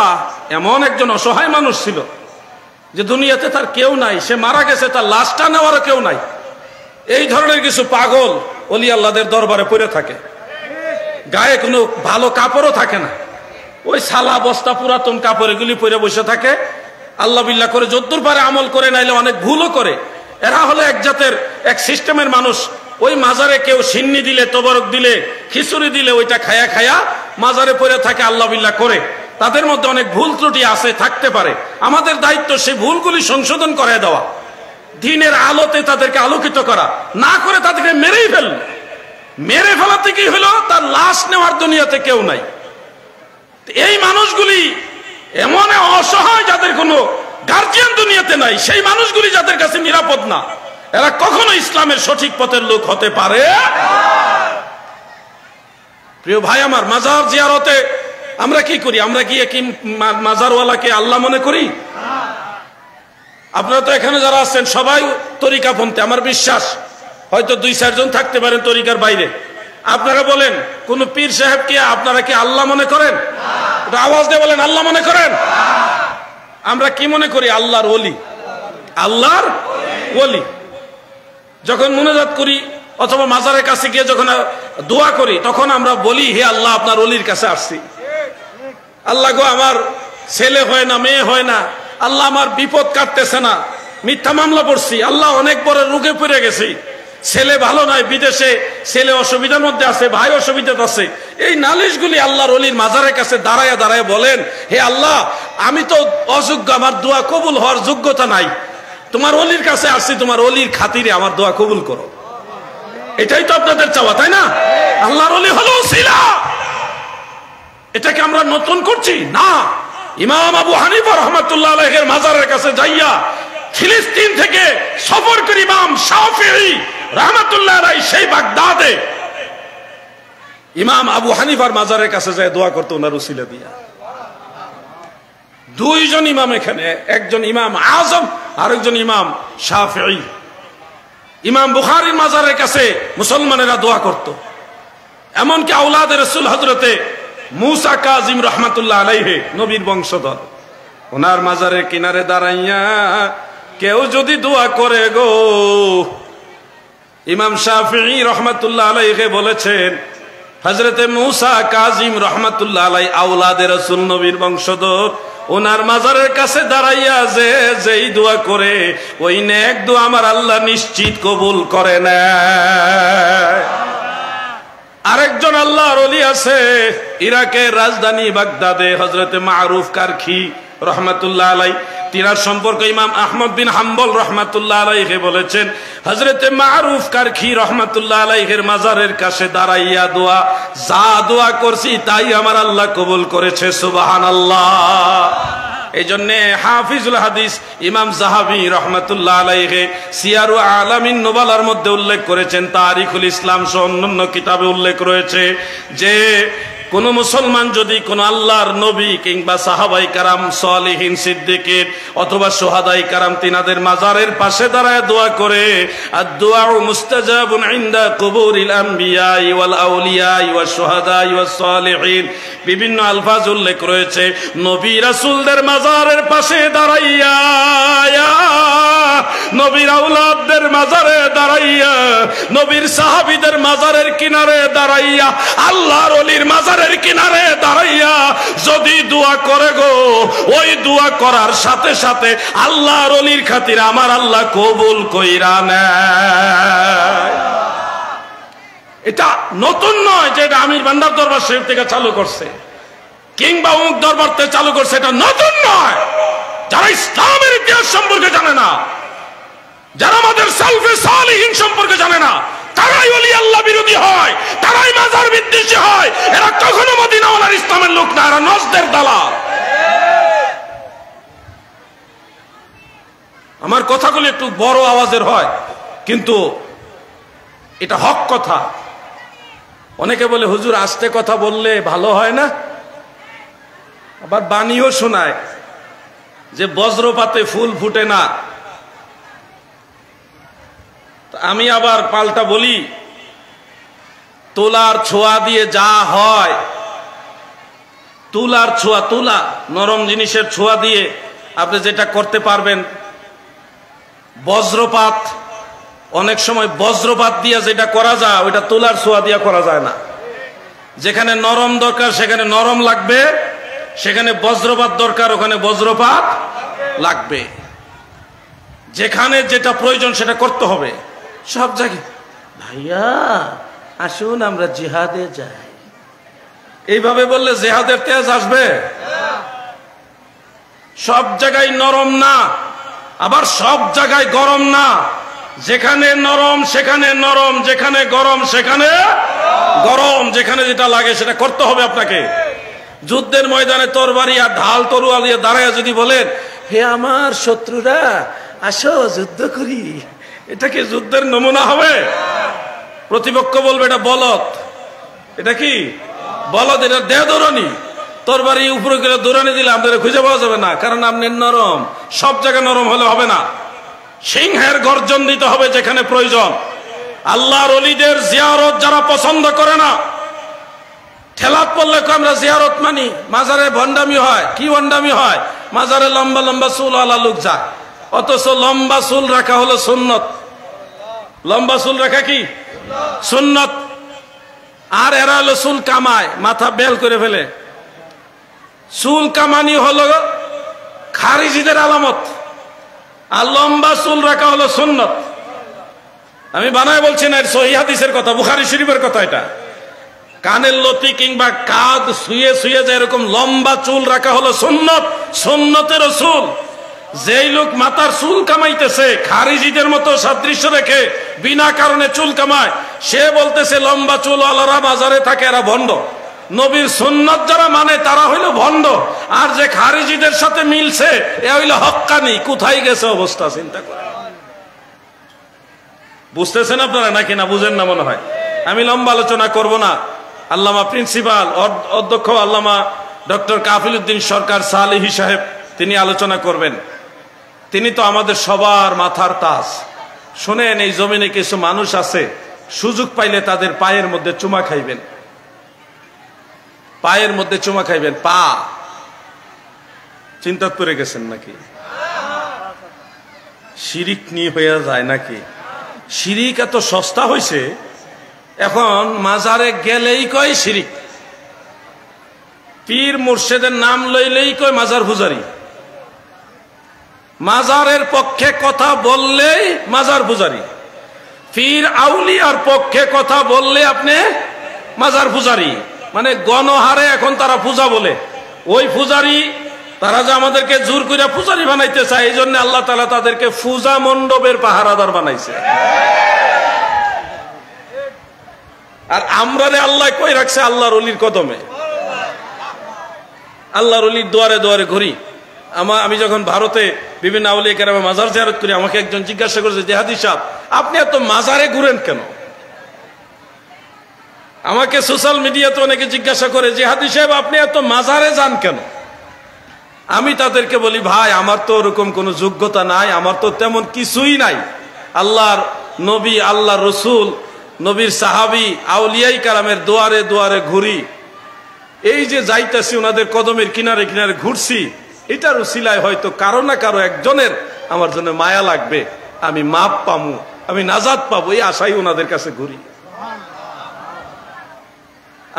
এমন একজন অসহায় মানুষ ছিল যে দুনিয়াতে তার কেউ নাই, সে মারা গেছে, তার লাশটা নেওয়ারও কেউ নাই। এই ধরনের কিছু পাগল ওলি আল্লাহদের দরবারে পড়ে থাকে, গায়ে কোনো ভালো কাপড়ও থাকে না, ওই সালা বস্তা পুরাতন কাপড় এগুলি পরে বসে থাকে, আল্লাহ বিল্লাহ করে যদ্দুর পারে আমল করে, নাইলে অনেক ভুলও করে। এরা হলো এক জাতের, এক সিস্টেমের মানুষ। ওই মাজারে কেউ সিন্নি দিলে, তবরক দিলে, খিচুড়ি দিলে ওইটা খায়া খায়া মাজারে পড়ে থাকে, আল্লাহ বিল্লাহ করে। তাদের মধ্যে অনেক ভুল ত্রুটি আছে, থাকতে পারে। আমাদের দায়িত্ব সেই ভুলগুলি সংশোধন করে দেওয়া, দিনের আলোতে তাদেরকে আলোকিত করা, না করে তাদেরকে মেরেই ফেলল। মেরে ফেলাতে কি হলো? তার লাশ নেওয়ার দুনিয়াতে কেউ নাই। এই মানুষগুলি এমন অসহায়, যাদের কোনো গার্জিয়ান দুনিয়াতে নাই, সেই মানুষগুলি যাদের কাছে নিরাপদ না, এরা কখনো ইসলামের সঠিক পথের লোক হতে পারে। প্রিয় ভাই আমার, মাজার জিয়ারতে আমরা কি করি? আমরা গিয়ে কি মাজারওয়ালাকে আল্লাহ মনে করি? আপনারা তো এখানে যারা আছেন সবাই তরিকাপন্থী, আমার বিশ্বাস। হয়তো 2-4 জন থাকতে পারেন তরিকার বাইরে। আপনারা বলেন, কোন পীর সাহেবকে আপনারা কি আল্লাহ মনে করেন? আওয়াজ দিয়ে বলেন, আল্লাহ মনে করেন? আমরা কি মনে করি? আল্লাহর ওলি, আল্লাহর ওলি। যখন মুনাজাত করি অথবা মাজারের কাছে গিয়ে যখন দোয়া করি, তখন আমরা বলি, হে আল্লাহ, আপনার ওলির কাছে আসছি। আল্লাহ গো, আমার ছেলে হয় না, মেয়ে হয় না, আল্লাহ আমার বিপদ কাটতেছে না, মিথ্যা মামলা পড়ছি, আল্লাহ অনেক বড় রোগে পড়ে গেছি, ছেলে ভালো নয়, বিদেশে ছেলে অসুবিধার মধ্যে আছে, ভাই অসুবিধাতে আছে। এই নালিশগুলি আল্লাহর ওলির মাজারের কাছে দাঁড়ায় দাঁড়ায় বলেন, হে আল্লাহ, আমি তো অযোগ্য, আমার দোয়া কবুল হওয়ার যোগ্যতা নাই, তোমার ওলির কাছে আসছি, তোমার ওলির খাতিরে আমার দোয়া কবুল করো। এটাই তো আপনাদের চাওয়া, তাই না? আল্লাহর ওলি হলো ওসিলা। এটাকে আমরা নতুন করছি না। ইমাম আবু হানিফা রাহমাতুল্লাহ আলাইহির মাজারের কাছে যাইয়া, ফিলিস্তিন থেকে সফর করে ইমাম শাফিঈ রাহমাতুল্লাহ আলাইহি সেই বাগদাদে ইমাম আবু হানিফার মাজারের কাছে যায় দোয়া করতে, ওনার উসিলা দিয়া। 2 জন ইমাম এখানে, একজন ইমাম আজম, আরেকজন ইমাম শাফিঈ। ইমাম বুখারীর মাজারের কাছে মুসলমানেরা দোয়া করত। এমনকি আওলাদে রাসূল হযরতে মুসা কাজিম রাহমাতুল্লাহ আলাইহি, নবীর বংশধর, ওনার মাজারের কিনারে দাঁড়াইয়া কেউ যদি দোয়া করে গো, ইমাম শাফিঈ রাহমাতুল্লাহ আলাইহি বলেছেন, হযরতে মুসা কাজিম রাহমাতুল্লাহ আলাইহি আওলাদে রাসূল, নবীর বংশধর, ওনার মাজারের কাছে দাঁড়াইয়া যেই দোয়া করে, ওই নেক দোয়া আমার আল্লাহ নিশ্চিত কবুল করে না। আরেকজন আল্লাহর ওলি আছে ইরাকের রাজধানী বাগদাদে, হযরতে মারুফ কারখি রাহমাতুল্লাহ আলাইহি। তিনার সম্পর্কে ইমাম আহমদ বিন হাম্বল রহমাতুল্লাহ আলাইহি বলেছেন, হযরতে মারুফ কারখি রহমাতুল্লাহ আলাইহির মাজারের কাছে দাঁড়াইয়া দোয়া, যা দোয়া করছি তাই আমার আল্লাহ কবুল করেছে, সুবহানাল্লাহ। এই জন্য হাফিজুল হাদিস ইমাম যাহাবী রাহমাতুল্লাহ আলাইহি সিয়ারু আলামিন নুবালার মধ্যে উল্লেখ করেছেন, তারিখুল ইসলাম সহ অন্যান্য কিতাবে উল্লেখ রয়েছে যে কোন মুসলমান যদি কোন আল্লাহর নবী কিংবা সাহাবাই কারাম, সালিহিন, সিদ্দিকিন অথবা শুহাদাই কারাম তিনাদের মাজারের পাশে দাঁড়ায় দোয়া করে, আদ-দুআউ মুস্তাজাবুন ইনদা কুবুরিল আমবিয়া ওয়াল আউলিয়া ওয়াশ শুহাদা ওয়াস সালিহিন, বিভিন্ন আলফাজ উল্লেখ রয়েছে। নবী রাসূলদের মাজারের পাশে দাঁড়াইয়া, নবীর আওলাদদের মাজারে দাঁড়াইয়া, নবীর সাহাবীদের মাজারের কিনারে দাঁড়াইয়া, আল্লাহর ওলির মাজারের কিনারে দাঁড়াইয়া যদি দোয়া করে গো, ওই দোয়া করার সাথে সাথে আল্লাহর ওলির খাতিরে আমার আল্লাহ কবুল কইরা নেয়। এটা নতুন নয় যে এটা আমির বান্দার দরবার শরীফ থেকে চালু করছে কিংবা অমুক দরবার থেকে চালু করছে, এটা নতুন নয়। যারা ইসলামের ইতিহাস সম্পর্কে জানে না, যারা আমাদের সালফে সালিহিন সম্পর্কে জানে না, তারাই ওলি আল্লাহ বিরোধী হয়, তারাই মাজার বিদ্বেষী হয়। এরা কখনো মদিনাওয়ালার ইসলামের লোক না, এরা নজদের দালাল। আমার কথাগুলো একটু বড় আওয়াজের হয়, কিন্তু এটা হক কথা। অনেকে বলে হুজুর আস্তে কথা বললে ভালো হয় না, আবার বাণীও শোনায় যে বজ্রপাতে ফুল ফুটে না। আমি আবার পাল্টা বলি, তুলার ছোঁয়া দিয়ে যা হয়, তুলার ছোঁয়া, তুলা নরম জিনিসের ছোঁয়া দিয়ে আপনি যেটা করতে পারবেন, বজ্রপাত অনেক সময় বজ্রপাত দিয়ে যেটা করা যায় ওইটা তুলার ছোঁয়া দিয়ে করা যায় না। যেখানে নরম দরকার সেখানে নরম লাগবে, সেখানে বজ্রপাত দরকার ওখানে বজ্রপাত লাগবে। যেখানে যেটা প্রয়োজন সেটা করতে হবে। সব জায়গায় ভাইয়া আসুন আমরা জিহাদে যাই, এইভাবে বললে জিহাদের তেজ আসবে? সব জায়গায় নরম না, আবার সব জায়গায় গরম না। যেখানে নরম সেখানে নরম, যেখানে গরম সেখানে গরম। যেখানে যেটা লাগে সেটা করতে হবে আপনাকে। যুদ্ধের ময়দানে তরবারি আর ঢাল তরোয়াল দিয়ে দাঁড়ায় যদি বলেন, হে আমার শত্রুরা আসো যুদ্ধ করি, এটা কি যুদ্ধের নমুনা হবে? প্রতিপক্ষ বলবে এটা বলদ। এটা কি বলদ? এটা দেহ দৌড়ানি। তরবারি উপরে গেলে দৌড়ানি দিলে আপনাদের খুঁজে পাওয়া যাবে না, কারণ আপনি নরম। সব জায়গায় নরম হলে হবে না, সিংহের গর্জন দিতে হবে যেখানে প্রয়োজন। আল্লাহর ওলিদের জিয়ারত যারা পছন্দ করে না, ঠেলাত পড়লে আমরা জিয়ারত মানি, মাজারে ভণ্ডামি হয়। কি ভণ্ডামি হয়? মাজারে লম্বা লম্বা চুল আলা লোক যায়, অথচ লম্বা চুল রাখা হলো সুন্নত। লম্বা চুল রাখা কি সুন্নত? আর এরা হলো চুল কামায়, মাথা বেল করে ফেলে। চুল কামানি হলো খারিজিদের আলামত, আর লম্বা চুল রাখা হলো সুন্নত। আমি বানায় বলছি না, সহিহ হাদিসের কথা, বুখারী শরীফের কথা। এটা কানের লতি কিংবা কাঁধ শুয়ে শুয়ে যে এরকম লম্বা চুল রাখা হলো সুন্নত, সুন্নতের চুল। যেই লোক মাথার চুল কামাইতেছে খারিজিদের মতো সাদৃশ্য রেখে বিনা কারণে চুল কামায়, সে বলতেছে লম্বা চুল আলারা বাজারে থাকে, এরা ভণ্ড। নবীর সুন্নত যারা মানে তারা হইল ভণ্ড, আর যে খারিজিদের সাথে মিলছে এ হইল হক্কানি। কোথায় গেছে অবস্থা চিন্তা করে। বুঝতেছেন আপনারা নাকি না বুঝেন না? মনে হয় আমি লম্বা আলোচনা করব না। আল্লামা প্রিন্সিপাল অধ্যক্ষ আল্লামা ডক্টর কাফিল উদ্দিন সরকার সালেহী সাহেব তিনি আলোচনা করবেন। তিনি তো আমাদের সবার মাথার তাজ। শোনেন, এই জমিনে কিছু মানুষ আছে সুযোগ পাইলে তাদের পায়ের মধ্যে চুমা খাইবেন, পায়ের মধ্যে চুমা খাইবেন। পা চিন্তা করে গেছেন নাকি? শিরিক নিয়ে হয়ে যায় নাকি? শিরিক এত সস্তা হয়েছে, এখন মাজারে গেলেই কয় শিরিক, পীর মুর্শিদের নাম লইলেই কয় মাজার পূজারি, মাজারের পক্ষে কথা বললেই মাজার পূজারি, পীর আউলিয়ার পক্ষে কথা বললে আপনি মাজার পূজারি। মানে গণহারে এখন তারা পূজা বলে। ওই পূজারি তারা যে আমাদেরকে জোর করে পূজারি বানাইতে চায়, এই জন্য আল্লাহ তাআলা তাদেরকে পূজা মণ্ডপের পাহারাদার বানাইছে। আর আমরা আল্লাহ কই রাখছে আল্লাহর ওলির কদমে, আল্লাহর ওলির দুয়ারে দুয়ারে ঘুরি। আমি যখন ভারতে বিভিন্ন আউলিয়া কেরামের মাজার জিয়ারত করি, আমাকে একজন জিজ্ঞাসা করেছে, জিহাদি সাহেব আপনি এত মাজারে ঘুরেন কেন? আমাকে সোশ্যাল মিডিয়াতে অনেকে জিজ্ঞাসা করে, জিহাদি সাহেব আপনি এত মাজারে যান কেন? আমি তাদেরকে বলি, ভাই আমার তো ওরকম কোনো যোগ্যতা নাই, আমার তো তেমন কিছুই নাই। আল্লাহর নবী, আল্লাহর রসুল, নবীর সাহাবী, আউলিয়াই কারামের দুয়ারে দুয়ারে ঘুরি। এই যে যাইতেছি ওনাদের কদমের কিনারে কিনারে ঘুরছি, এটার উসিলায় হয়তো কারো না কারো একজনের আমার জন্য মায়া লাগবে, আমি মাপ পাবো, আমি নাজাত পাবো, এই আশাই ওনাদের কাছে ঘুরি।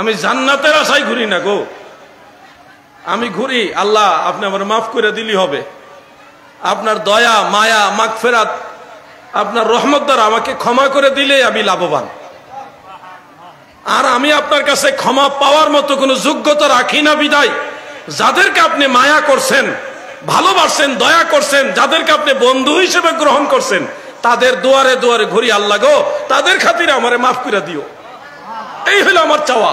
আমি জান্নাতের আশায় ঘুরি না গো। আমি ঘুরি আল্লাহ আপনি আমার মাফ করে দিলি হবে, আপনার দয়া মায়া মাগফিরাত আপনার রহমত দ্বারা আমাকে ক্ষমা করে দিলে আমি লাভবান। আর আমি আপনার কাছে ক্ষমা পাওয়ার মতো কোনো যোগ্যতা রাখি না বিদায়, যাদেরকে আপনি মায়া করছেন, ভালোবাসছেন, দয়া করছেন, যাদেরকে আপনি বন্ধু হিসেবে গ্রহণ করছেন, তাদের দুয়ারে দুয়ারে ঘুরি, আল্লাহ গো তাদের খাতিরে আমারে মাফ করে দিও। এই হলো আমার চাওয়া।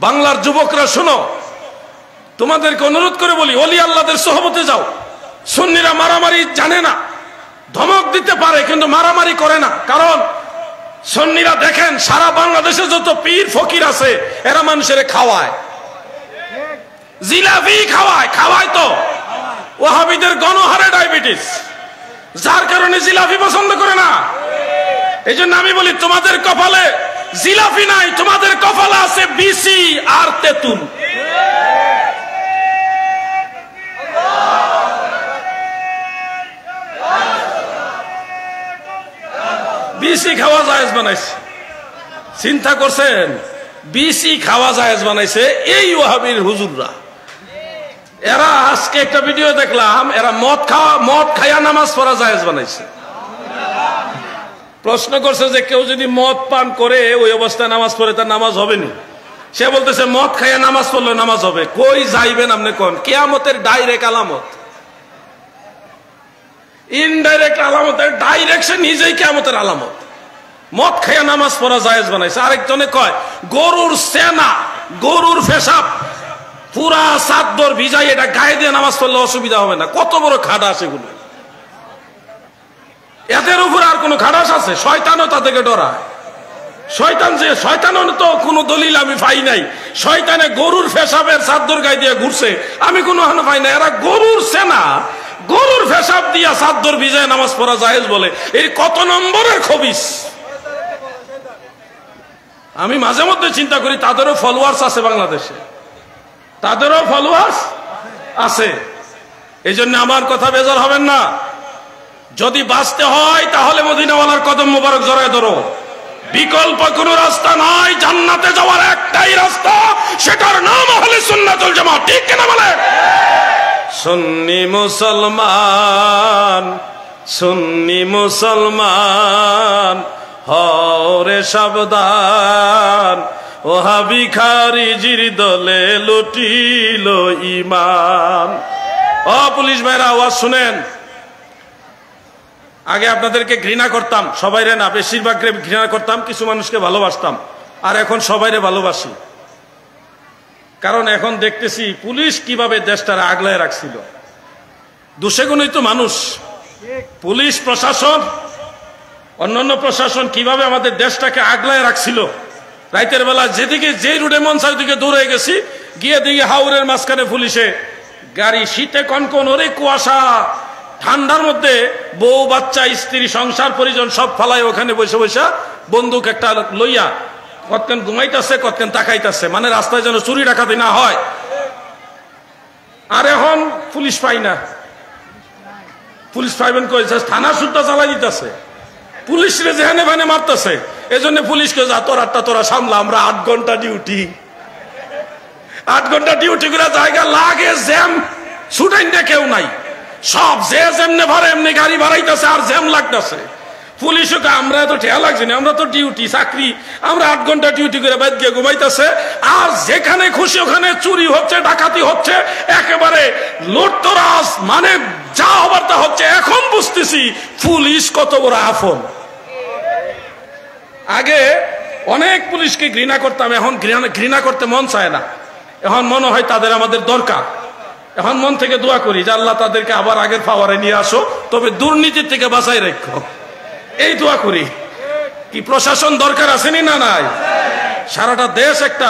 বাংলার যুবকরা শোনো, তোমাদেরকে অনুরোধ করে বলি, ওলি আল্লাহদের সোহবতে যাও। সুন্নিরা মারামারি জানে না, ধমক দিতে পারে কিন্তু মারামারি করে না। কারণ সুন্নিরা দেখেন সারা বাংলাদেশে যত পীর ফকির আছে এরা মানুষের খাওয়ায়, জিলাপি খাওয়ায়, খাওয়ায় তো ওয়াহাবিদের গণহারে ডায়াবেটিস, যার কারণে জিলাপি পছন্দ করে না। এই জন্য আমি বলি তোমাদের কপালে জিলাপি নাই, তোমাদের কপালে আছে বিসি আর তেতুল। বিসি খাওয়া জায়েজ বানাইছে, চিন্তা করছেন? বিসি খাওয়া জায়েজ বানাইছে এই ওয়াহাবির হুজুররা। এরা আজকে একটা ভিডিও দেখলাম, এরা মদ খায়া নামাজ পড়া জায়েজ বানাইছে। প্রশ্ন করছে যে কেউ যদি মদ পান করে ওই অবস্থায় নামাজ পড়ে তার নামাজ হবে না? সে বলতেছে মদ খাইয়া নামাজ পড়লে নামাজ হবে। কই যাইবেন আপনি কোন? কিয়ামতের ডাইরেক্ট আলামত, ইনডাইরেক্ট আলামতের ডাইরেক্ট সে নিজেই কিয়ামতের আলামত। মদ খাইয়া নামাজ পড়া জায়েজ বানাইছে। আরেকজনে কয় গরুর সেনা, গরুর পেশাব পুরা চাদর ভিজাই এটা গায়ে দিয়ে নামাজ পড়লে অসুবিধা হবে না। কত বড় খাটাস এগুলো! এদের উপর আর কোন খাটাস আছে? শয়তানও তাদেরকে ডরায়। শয়তানও তো কোনো দলিল আমি পাই নাই। শয়তানে গরুর পেশাবের চাদর গায়ে দিয়ে ঘুরছে, আমি কোনো পাই না। এরা গরুর সেনা, গরুর পেশাব দিয়া চাদর ভিজায় নামাজ পড়া জায়েজ বলে। এই কত নম্বরের খবিস! আমি মাঝে মধ্যে চিন্তা করি তাদেরও ফলোয়ার্স আছে বাংলাদেশে, তাদেরও ফলোয়ার্স আছে। এই জন্য আমার কথা বেজার হবেন না। যদি বাঁচতে হয় তাহলে মদিনাওয়ালার কদম মোবারক জড়ায় ধরো। বিকল্প কোন রাস্তা নাই, জান্নাতে যাওয়ার একটাই রাস্তা, সেটার নাম আহলে সুন্নাতুল জামাত। ঠিক কিনা বলে? সুন্নি মুসলমান, সুন্নি মুসলমান হরে সাবধান, ওহাবি খারিজির দলে লুটিল ঈমান। ও পুলিশ ভাইরা আওয়াজ শুনেন। আগে আপনাদেরকে ঘৃণা করতাম, সবাইরে না, বেশিরভাগ ঘৃণা করতাম, কিছু মানুষকে ভালোবাসতাম। আর এখন সবাইরে ভালোবাসি, কারণ এখন দেখতেছি পুলিশ কিভাবে দেশটারে আগলায় রাখছিল। দোষে গুণই তো মানুষ। পুলিশ প্রশাসন, অন্যান্য প্রশাসন কিভাবে আমাদের দেশটাকে আগলায় রাখছিল। রাতের বেলা যেদিকে যে রুটে মন চাই দিকে দৌড়ে গেছি, গিয়ে দিকে হাওরের মাঝখানে পুলিশে গাড়ি, শীতে কনকন, ওরে কুয়াশা, ঠান্ডার মধ্যে বউ বাচ্চা স্ত্রী সংসার পরিজন সব ফালায় ওখানে বসে বসে বন্দুক একটা লইয়া কতক্ষণ ঘুমাইতেছে, কতক্ষণ তাকাইতেছে, মানে রাস্তায় যেন চুরি ডাকাতি না হয়। আর এখন পুলিশ পাই না। পুলিশ পাইবেন কই? থানা সুদ্ধা চালাই দিতেছে, পুলিশ রে যেখানে ভানে মারতেছে। এই জন্য পুলিশকে যা তোরা সামলা, আমরা 8 ঘন্টা ডিউটি, 8 ঘন্টা ডিউটি করে জায়গা লাগে, জ্যাম ছুটাইন কেউ নাই, সব যে যেমনে ভাড়া এমনি গাড়ি ভাড়াইতেছে আর জ্যাম লাগতেছে। পুলিশকে আমরা এত ঠেয়া লাগছে না, আমরা তো ডিউটি চাকরি, আমরা 8 ঘন্টা ডিউটি করে বাইরে গিয়ে ঘুমাইতেছে, আর যেখানে খুশি ওখানে চুরি হচ্ছে, ডাকাতি হচ্ছে, একেবারে লুটতরাজ, মানে যা হবার তা হচ্ছে। এখন বুঝতেছি পুলিশ কত বড় আফন। আগে অনেক পুলিশকে ঘৃণা করতাম, এখন ঘৃণা করতে মন চায় না। এখন মনে হয় তাদের আমাদের দরকার। এখন মন থেকে দোয়া করি যে আল্লাহ তাদেরকে আবার আগের পাওয়ারে নিয়ে আসো, তবে দুর্নীতির থেকে বাঁচাই রাখো, এই দোয়া করি। কি প্রশাসন দরকার আসেনি না নাই? সারাটা দেশ একটা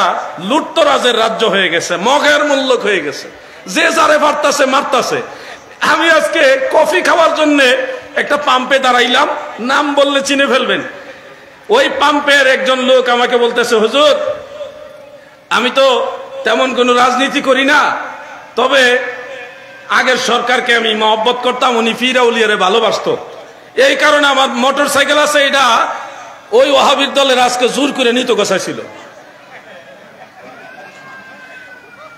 লুটতরাজের রাজ্য হয়ে গেছে, মগের মূল্যক হয়ে গেছে, যে যারে মারতাছে মারতাছে। আমি আজকে কফি খাওয়ার জন্য একটা পাম্পে দাঁড়াইলাম, নাম বললে চিনে ফেলবেন। ওই পাম্পের একজন লোক আমাকে বলতেছে, হুজুর আমি তো তেমন কোনো রাজনীতি করি না, তবে আগের সরকারকে আমি মহব্বত করতাম, উনি ফিরা উলিয়ারে ভালোবাসত, এই কারণে আমার মোটর সাইকেল আছে, এটা ওই ওয়াহাবির দলের আজকে জোর করে নিত গোছাইছিল।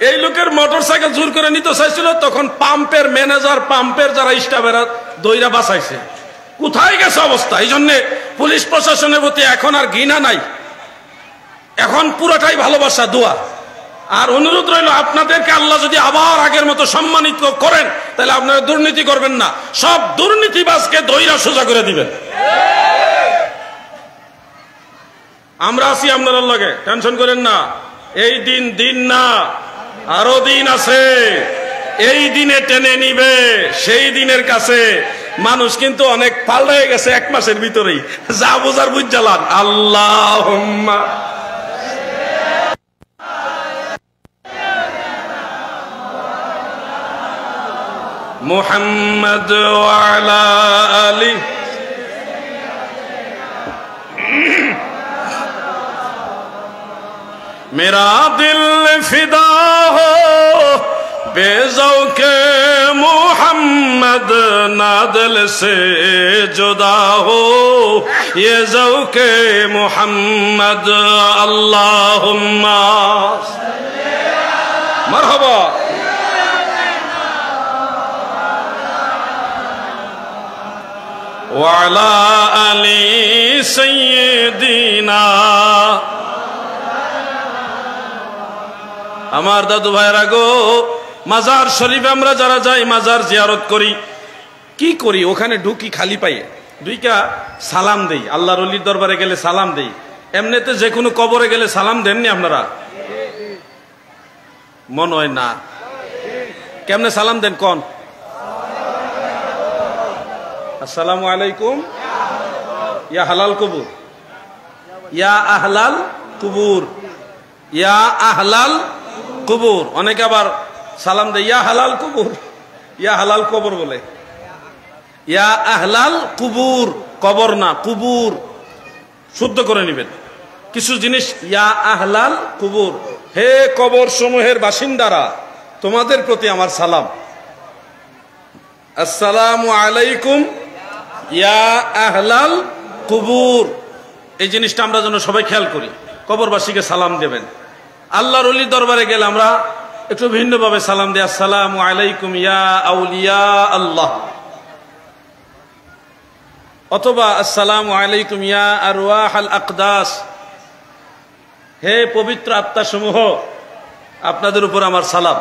এই লোকের মোটর সাইকেল জোর করে নিতে চাইছিল, তখন পাম্পের ম্যানেজার, পাম্পের যারা স্টাফেরা দইরা বাঁচাইছে। কোথায় গেছে অবস্থা? এই জন্য পুলিশ প্রশাসনের প্রতি এখন আর ঘৃণা নাই, এখন পুরোটাই ভালোবাসা, দোয়া। আর অনুরোধ রইল আপনাদেরকে, আল্লাহ যদি আবার আগের মতো সম্মানিত করেন তাহলে আপনারা দুর্নীতি করবেন না, সব দুর্নীতিবাজকে দইরা সোজা করে দিবেন। আমরা আছি আপনার লগে, টেনশন করেন না। এই দিন না, আরো দিন আছে, এই দিনে টেনে নিবে সেই দিনের কাছে। মানুষ কিন্তু অনেক পাল্টে গেছে 1 মাসের ভিতরেই, যা বোঝার বুঝ জ্বালান। আল্লাহুম্মা মুহাম্মদ ওয়া আলা আলি मेरा दिल फिदा हो बेज़ौक़े मोहम्मद, ना दिल से जुदा हो ये ज़ौक़े मोहम्मद। अल्लाहुम्मा मरहबा। वा अला अली सय्यिदिना। আমার দাদু ভাইরা গো, মাজার শরীফে আমরা যারা যাই, মাজার জিয়ারত করি, কি করি? ওখানে ঢুকি খালি পাই, দুইটা সালাম দেই। আল্লাহর ওলির দরবারে গেলে সালাম দেই, এমনিতে যে কোনো কবরে গেলে সালাম দেননি আপনারা? মনে হয় না। কেমনে সালাম দেন কোন? আসসালামু আলাইকুম ইয়া হালাল কুবুর, ইয়া আহলাল কুবুর, ইয়া আহলাল কুবুর। অনেকে আবার সালাম দেয় ইয়া হালাল কুবুর, ইয়া হালাল কবর বলে। ইয়া আহলাল কুবুর, কবর না, কুবুর, শুদ্ধ করে নেবেন কিছু জিনিস। ইয়া আহলাল কুবুর, হে কবর সমূহের বাসিন্দারা, তোমাদের প্রতি আমার সালাম। আসসালামু আলাইকুম ইয়া আহলাল কুবুর, এই জিনিসটা আমরা যেন সবাই খেয়াল করি। কবরবাসীকে সালাম দেবেন। আল্লাহর ওলির দরবারে গেলে আমরা একটু ভিন্নভাবে সালাম দিই। আসসালামু আলাইকুম ইয়া আউলিয়া আল্লাহ, অথবা আসসালামু আলাইকুম ইয়া আরওয়াহাল আকদাস, হে পবিত্র আত্মাসমূহ, আপনাদের উপর আমার সালাম।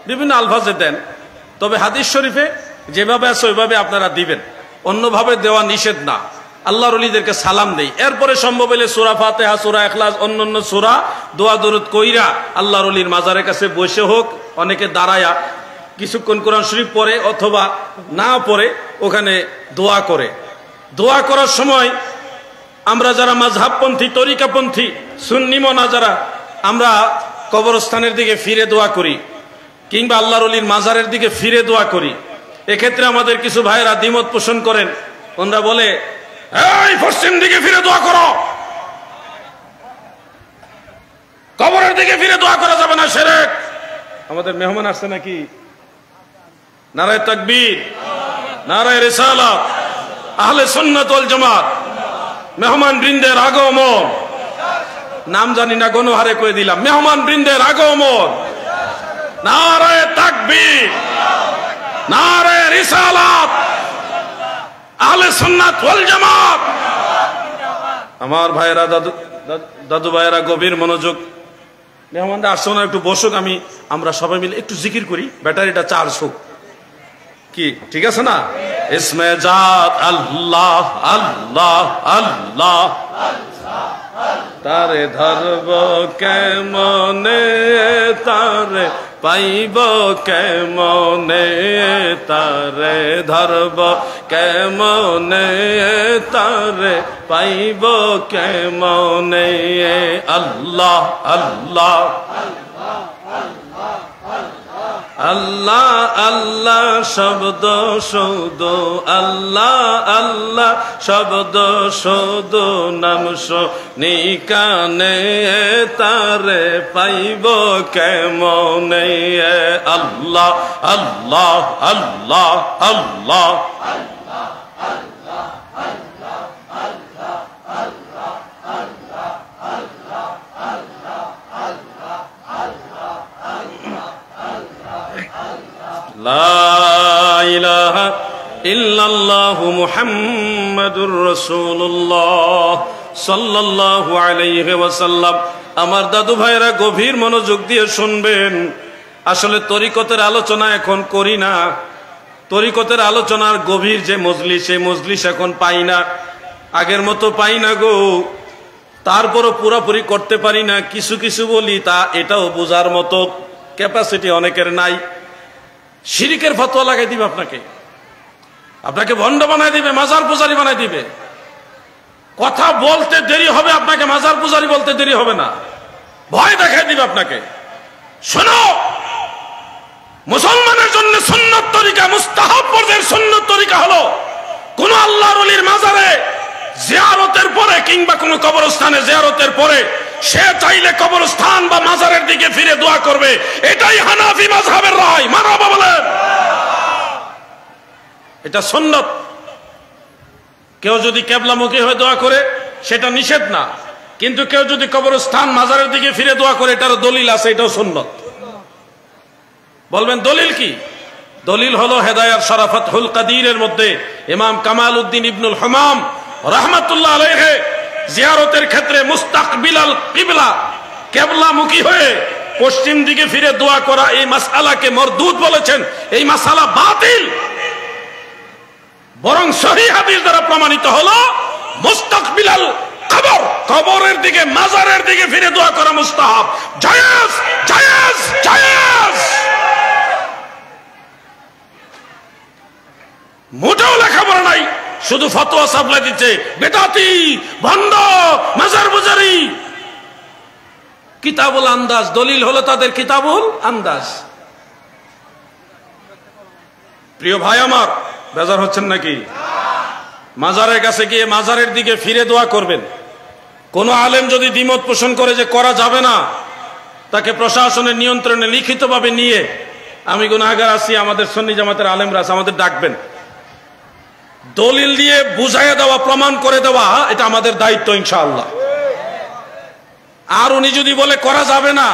বিভিন্ন আলফাজে দেন, তবে হাদিস শরীফে যেভাবে আছে ওইভাবে আপনারা দিবেন, অন্যভাবে দেওয়া নিষেধ না। আল্লাহর ওলিদেরকে সালাম দেই। এরপরে সম্ভব হলে সূরা ফাতিহা, সূরা ইখলাস, অন্যান্য সূরা দোয়া দরুদ কইরা আল্লাহর ওলির মাজারের কাছে বসে হোক, অনেকে দাঁড়ায়া কিছুক্ষণ কোরআন শরীফ পড়ে, অথবা না পড়ে ওখানে দোয়া করে। দোয়া করার সময় আমরা যারা মাযহাবপন্থী, তরিকাপন্থী, সুন্নি মনা যারা, আমরা কবরস্থানের দিকে ফিরে দোয়া করি, কিংবা আল্লাহর ওলির মাজারের দিকে ফিরে দোয়া করি। এক্ষেত্রে আমাদের কিছু ভাইয়েরা দ্বিমত পোষণ করেন। ওনারা বলে এই পশ্চিম দিকে ফিরে দোয়া করো, কবরের দিকে ফিরে দোয়া করা যাবে না, শিরক। আমাদের মেহমান আসছে নাকি? নারায়ে তাকবীর, নারায়ে রিসালাত, আহলে সুন্নাত ওয়াল জামাত, মেহমান বৃন্দের আগমন। নাম জানি না, গণহারে কয়ে দিলাম, মেহমান বৃন্দের আগমন। নারায়ে তাকবীর, নারায়ে রিসালাত, আহলে সুন্নাত ওয়াল জামাত। আমার ভাইয়েরা, দাদু ভাইয়েরা, গভীর মনোযোগ। মেহমানরা আসছো না, একটু বসুক, আমরা সবাই মিলে একটু জিকির করি, ব্যাটারিটা চার্জ হোক। কি ঠিক আছে না? ইসমে জাত আল্লাহ আল্লাহ আল্লাহ, তারে ধরব কেমনে, তারে পাইব কেমনে, তারে ধরব কেমনে, তারে পাইব কেমনে। আল্লাহ আল্লাহ আল্লাহ আল্লাহ শব্দ শুধু, আল্লাহ আল্লাহ শব্দ শুধু, নাম শুনি কানে, তারে পাইব কেমনে। আল্লাহ আল্লাহ আল্লাহ আল্লাহ লা ইলাহা ইল্লাল্লাহু মুহাম্মাদুর রাসূলুল্লাহ সাল্লাল্লাহু আলাইহি ওয়াসাল্লাম। আমার দাদু ভাইরা গভীর মনোযোগ দিয়ে শুনবেন। আসলে তরিকতের আলোচনা এখন করি না, তরিকতের আলোচনার গভীর যে মজলিস, সেই মজলিস এখন পাই না, আগের মতো পাই না গো। তারপরও পুরোপুরি করতে পারি না, কিছু কিছু বলি, তা এটাও বোঝার মতো ক্যাপাসিটি অনেকের নাই। শিরিকের ফতোয়া লাগাই দিবে আপনাকে, আপনাকে ভণ্ড বানাই দিবে, মাজার পূজারি বানাই দিবে। কথা বলতে দেরি হবে, আপনাকে মাজার পূজারি বলতে দেরি হবে না, ভয় দেখাই দিবে আপনাকে। শোনো, মুসলমানের জন্য সুন্নত তরিকা, মুস্তাহাব পর্যায়ের সুন্নত তরিকা হলো কোন আল্লাহর ওলির মাজারে জিয়ারতের পরে কিংবা কোন কবরস্থানে জিয়ারতের পরে সে চাইলে কবরস্থান বা মাজারের দিকে ফিরে দোয়া করবে। এটাই হানাফি মাযহাবের রায়। মারহাবা বলেন। এটা সুন্নত। কেউ যদি কিবলামুখী হয়ে দোয়া করে সেটা নিষেধ না, কিন্তু কেউ যদি কবরস্থান মাজারের দিকে ফিরে দোয়া করে এটারও দলিল আছে, এটাও সুন্নত। বলবেন দলিল কি? দলিল হলো হেদায়াত শরাফাতুল কাদিরের মধ্যে ইমাম কামাল উদ্দিন ইবনুল হামাম রাহমাতুল্লাহ আলাইহি জিয়ারতের ক্ষেত্রে মুস্তাকবিলাল কিবলা, কিবলামুখী হয়ে পশ্চিম দিকে ফিরে দোয়া করা, এই মাসআলাকে মরদুদ বলেছেন। এই মাসআলা বাতিল। বরং সহিহ হাদিস দ্বারা প্রমাণিত হলো মুস্তাকবিলাল কবর, কবরের দিকে, মাজারের দিকে ফিরে দোয়া করা মুস্তাহাব, জায়েজ জায়েজ জায়েজ। মোটেও লেখাপড়া নাই, শুধু ফতোয়া সাপ্লাই দিচ্ছে, বেদাতি, ভণ্ড, মাজার পূজারি। কিতাবুল আন্দাজ, দলিল হলো তাদের কিতাবুল আন্দাজ। প্রিয় ভাই আমার, বেজার হচ্ছেন নাকি? মাজারের কাছে গিয়ে মাজারের দিকে ফিরে দোয়া করবেন। কোন আলেম যদি দ্বিমত পোষণ করে যে করা যাবে না, তাকে প্রশাসনের নিয়ন্ত্রণে লিখিতভাবে নিয়ে, আমি গুনাহগার আছি, আমাদের সুন্নি জামাতের আলেমরা আছে, আমাদের ডাকবেন, দলিল দিয়ে বুঝাইয়া দেওয়া, প্রমাণ করে দেওয়া, এটা আমাদের দায়িত্ব ইনশাআল্লাহ। আর উনি যদি বলে করা যাবে না,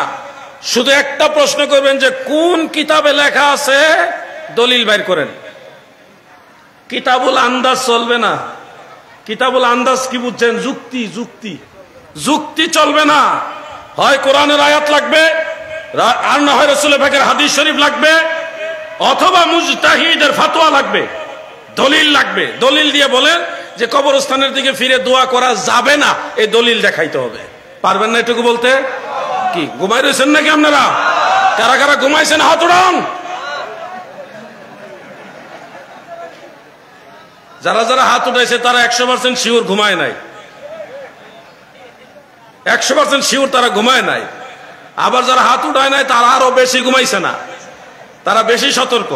শুধু একটা প্রশ্ন করবেন যে কোন কিতাবে লেখা আছে, দলিল বাইর করেন। কিতাবুল আন্দাজ চলবে না। কিতাবুল আন্দাজ কি বুঝছেন? যুক্তি, যুক্তি, যুক্তি চলবে না। হয় কোরআনের আয়াত লাগবে, আর না হয় রাসূলের পাকের হাদিস শরীফ লাগবে, অথবা মুজতাহিদের ফতোয়া লাগবে, দলিল লাগবে। দলিল দিয়ে বলেন যে কবরস্থানের দিকে ফিরে দোয়া করা যাবে না, এই দলিল দেখাইতে হবে। পারবেন না এটুকু বলতে? কি ঘুমাই রয়েছেন নাকি আপনারা? কারা কারা ঘুমাইছেন হাত উঠান। যারা যারা হাত উঠাইছে তারা 100% শিওর ঘুমায় নাই, 100% শিওর তারা ঘুমায় নাই। আবার যারা হাত উঠায় নাই তারা আরো বেশি ঘুমাইছে না, তারা বেশি সতর্ক।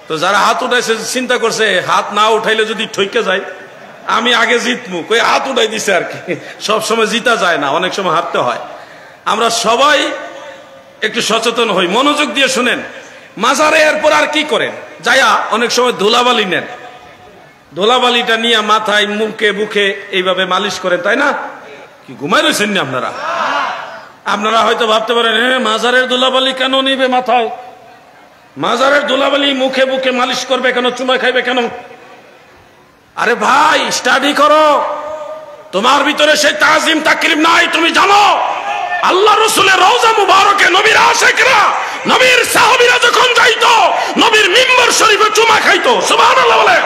তো যারা হাত উঠাইছে চিন্তা করছে হাত না উঠাইলে যদি ঠইকে যায় আমি আগে জিতমু, কই হাত উঠাই দিছে আর কি। সবসময় জিতা যায় না, অনেক সময় হারতে হয়। আমরা সবাই একটু সচেতন হই, মনোযোগ দিয়ে শুনেন। মাজারে এরপর আর কি করেন? যায়া অনেক সময় ধুলাবালি নেন, ধুলাবালিটা নিয়ে মাথায়, মুখে বুকে এইভাবে মালিশ করেন, তাই না? কি ঘুমাই রয়েছেন না আপনারা? আপনারা হয়তো ভাবতে পারেন, মাজারের ধুলাবালি কেন নিবে মাথায়? মাজারের ধুলাবালি মুখে বুকে মালিশ করবে কেন? চুমা খাইবে কেন? আরে ভাই স্টাডি করো, তোমার ভিতরে সেই তাজিম তাকরিম নাই। তুমি জানো আল্লাহ রসুলের রওজা মুবারকে নবীর আশিকরা, নবীর সাহাবীরা যখন যাইতো নবীর মিম্বর শরীফে চুমা খাইতো। সুবহানাল্লাহ বলে।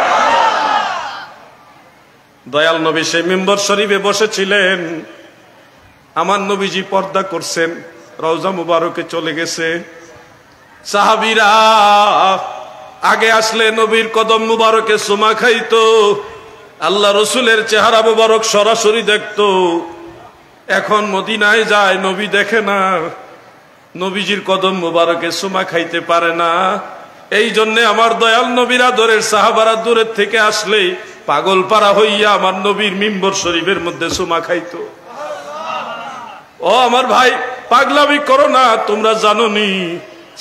দয়াল নবী সেই মিম্বর শরীফে বসেছিলেন, আমার নবীজি পর্দা করছেন, রওজা মুবারকে চলে গেছে। সাহাবীরা আগে আসলে নবীর কদম মুবারকে চুমা খাইতো, আল্লাহ রসুলের চেহারা মুবারক সরাসরি দেখতো। এখন মদিনায় যায়, নবী দেখে না, নবীজির কদম মুবারকে চুমা খাইতে পারে না। এই জন্যে আমার দয়াল নবীর আদরের সাহাবারা দূরের থেকে আসলেই পাগল পারা হইয়া আমার নবীর মিম্বর শরীফের মধ্যে চুমা খাইতো। ও আমার ভাই, পাগলামি করো না। তোমরা জানো নি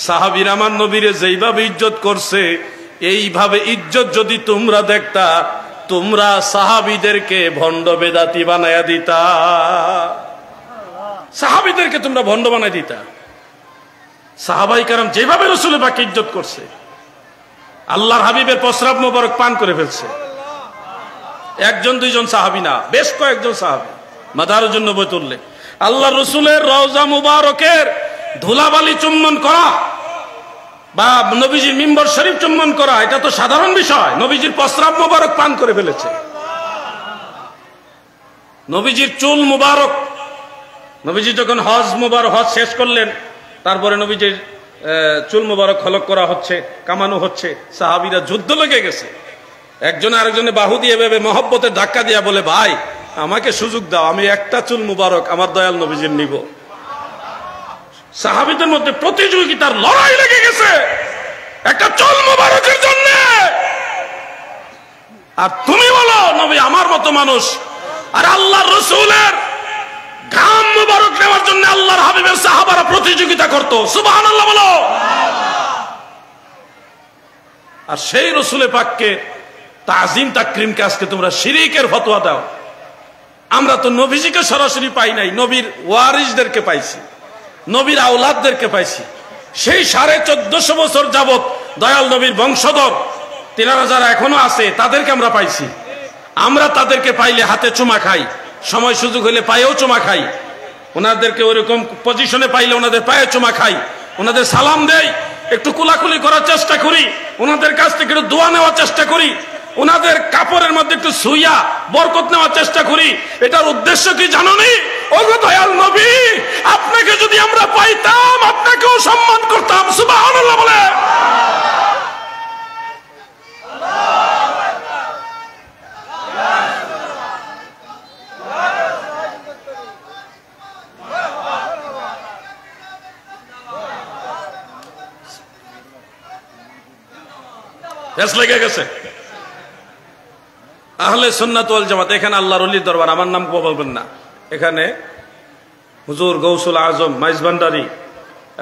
সাহাবীরা আমার নবীরে যেইভাবে ইজ্জত করছে, এইভাবে ইজ্জত যদি তোমরা দেখতা, তোমরা সাহাবীদেরকে ভণ্ড বেদাতি বানায়া দিতা। সাহাবীদেরকে তোমরা ভণ্ড বানাই দিতা। সাহাবাই কারাম যেভাবে রাসূল পাককে ইজ্জত করছে, আল্লাহর হাবিবের প্রস্রাব মোবারক পান করে ফেলছে। একজন দুইজন সাহাবী না, বেশ কয়েকজন সাহাবী মাদারুন নবুয়্বত উল্লেখ। আল্লাহ রসুলের রওজা মুবারকের ধুলাবালি চুম্বন করা বা নবীজির মিম্বর শরীফ চুম্বন করা, এটা তো সাধারণ বিষয়। নবীজির প্রস্রাব মুবারক পান করে ফেলেছে। নবীজির চুল মুবারক, নবীজি যখন হজ শেষ করলেন, তারপরে নবীজির চুল মুবারক হলক করা হচ্ছে, কামানো হচ্ছে। সাহাবীরা যুদ্ধ লেগে গেছে, একজন আরেকজনে বাহু দিয়ে ভেবে মহব্বতের ধাক্কা দিয়া বলে, ভাই আমাকে সুযোগ দাও, আমি একটা চুল মুবারক আমার দয়াল নবীজির নিব। সাহাবীদের মধ্যে প্রতিযোগিতার লড়াই লেগে গেছে একটা চুল মুবারকের জন্য। আর তুমি বলো নবী আমার মতো মানুষ, আর আল্লাহর রাসূলের ঘাম মুবারক নেওয়ার জন্য আল্লাহর হাবিবের সাহাবারা প্রতিযোগিতা করত। সুবহানাল্লাহ বলো। আর সেই রাসূলে পাককে তাজিম তাকরিমকে আজকে তোমরা শিরকের ফতোয়া দাও। আমরা তো নবীজিকে সরাসরি পাই নাই, নবীর ওয়ারিসদেরকে পাইছি, নবীর আওলাদদেরকে পাইছি। সেই 1450 বছর যাবত দয়াল নবীর বংশধর তিনারা যারা এখনো আছে, তাদেরকে আমরা পাইছি। আমরা তাদেরকে পাইলে হাতে চুমা খাই, সময় সুযোগ হলে পায়েও চুমা খাই, ওনাদেরকে ওইরকম পজিশনে পাইলে ওনাদের পায়ে চুমা খাই, ওনাদের সালাম দেই, একটু কুলাকুলি করার চেষ্টা করি, ওনাদের কাছ থেকে একটু দোয়া নেওয়ার চেষ্টা করি, ওনাদের কাপড়ের মধ্যে একটু সুইয়া বরকত নেওয়ার চেষ্টা করি। এটার উদ্দেশ্য কি জানোনি? ওগো দয়াল নবী, আপনাকে যদি আমরা পাইতাম আপনাকেও সম্মান করতাম। সুবহানাল্লাহ বলে। লেগে গেছে আহলে সুন্নাত ওয়াল জামাত। এখানে আল্লাহর ওলির দরবার, আমার নাম বলবেন না। এখানে হুজুর গৌসুল আজম মাইজ ভান্ডারী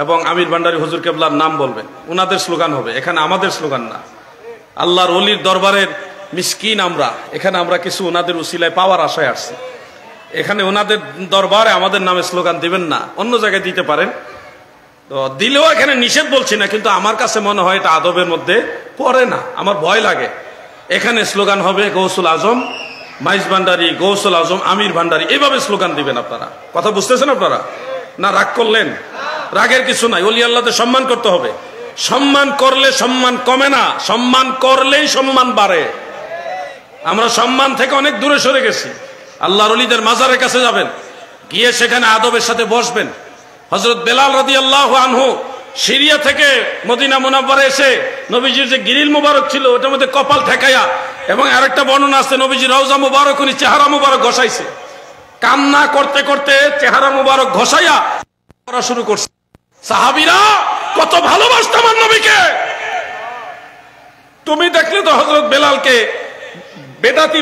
এবং আমির ভান্ডারী হুজুর কেবলার নাম বলবেন, ওনাদের স্লোগান হবে। এখানে আমাদের স্লোগান না। আল্লাহর ওলির দরবারের মিসকিন আমরা, এখানে আমরা কিছু ওনাদের উসিলায় পাওয়ার আশায় আসছি। এখানে ওনাদের দরবারে আমাদের নামে স্লোগান দিবেন না, অন্য জায়গায় দিতে পারেন। তো দিলেও এখানে নিষেধ বলছি না, কিন্তু আমার কাছে মনে হয় এটা আদবের মধ্যে পড়ে না, আমার ভয় লাগে। এখানে স্লোগান হবে গৌসুল আজম মাইজ ভান্ডারী, গৌসুল আজম আমির ভান্ডারী, এইভাবে স্লোগান দিবেন আপনারা। কথা বুঝতেছেন আপনারা? না রাগ করলেন? রাগের কিছু নাই। ওলি আল্লাহদের সম্মান করতে হবে। সম্মান করলে সম্মান কমে না, সম্মান করলেই সম্মান বাড়ে। আমরা সম্মান থেকে অনেক দূরে সরে গেছি। আল্লাহর ওলিদের মাজারের কাছে যাবেন, গিয়ে সেখানে আদবের সাথে বসবেন। হযরত বেলাল রাদিয়াল্লাহু আনহু সিরিয়া থেকে মদিনা মুনাওয়ারায় এসে নবীজির যে গিরিল মুবারক ছিল ওটার মধ্যে কপাল ঠেকাইয়া, এবং আরেকটা বর্ণনা আছে নবীজির রওজা মুবারক উনি চেহারা মুবারক ঘষাইছে। কান্না করতে করতে চেহারা মুবারক ঘষাইয়া করা শুরু করছে। সাহাবীরা কত ভালোবাসত আমার নবীকে। তুমি দেখলে তো হযরত বেলালকে বেদাতি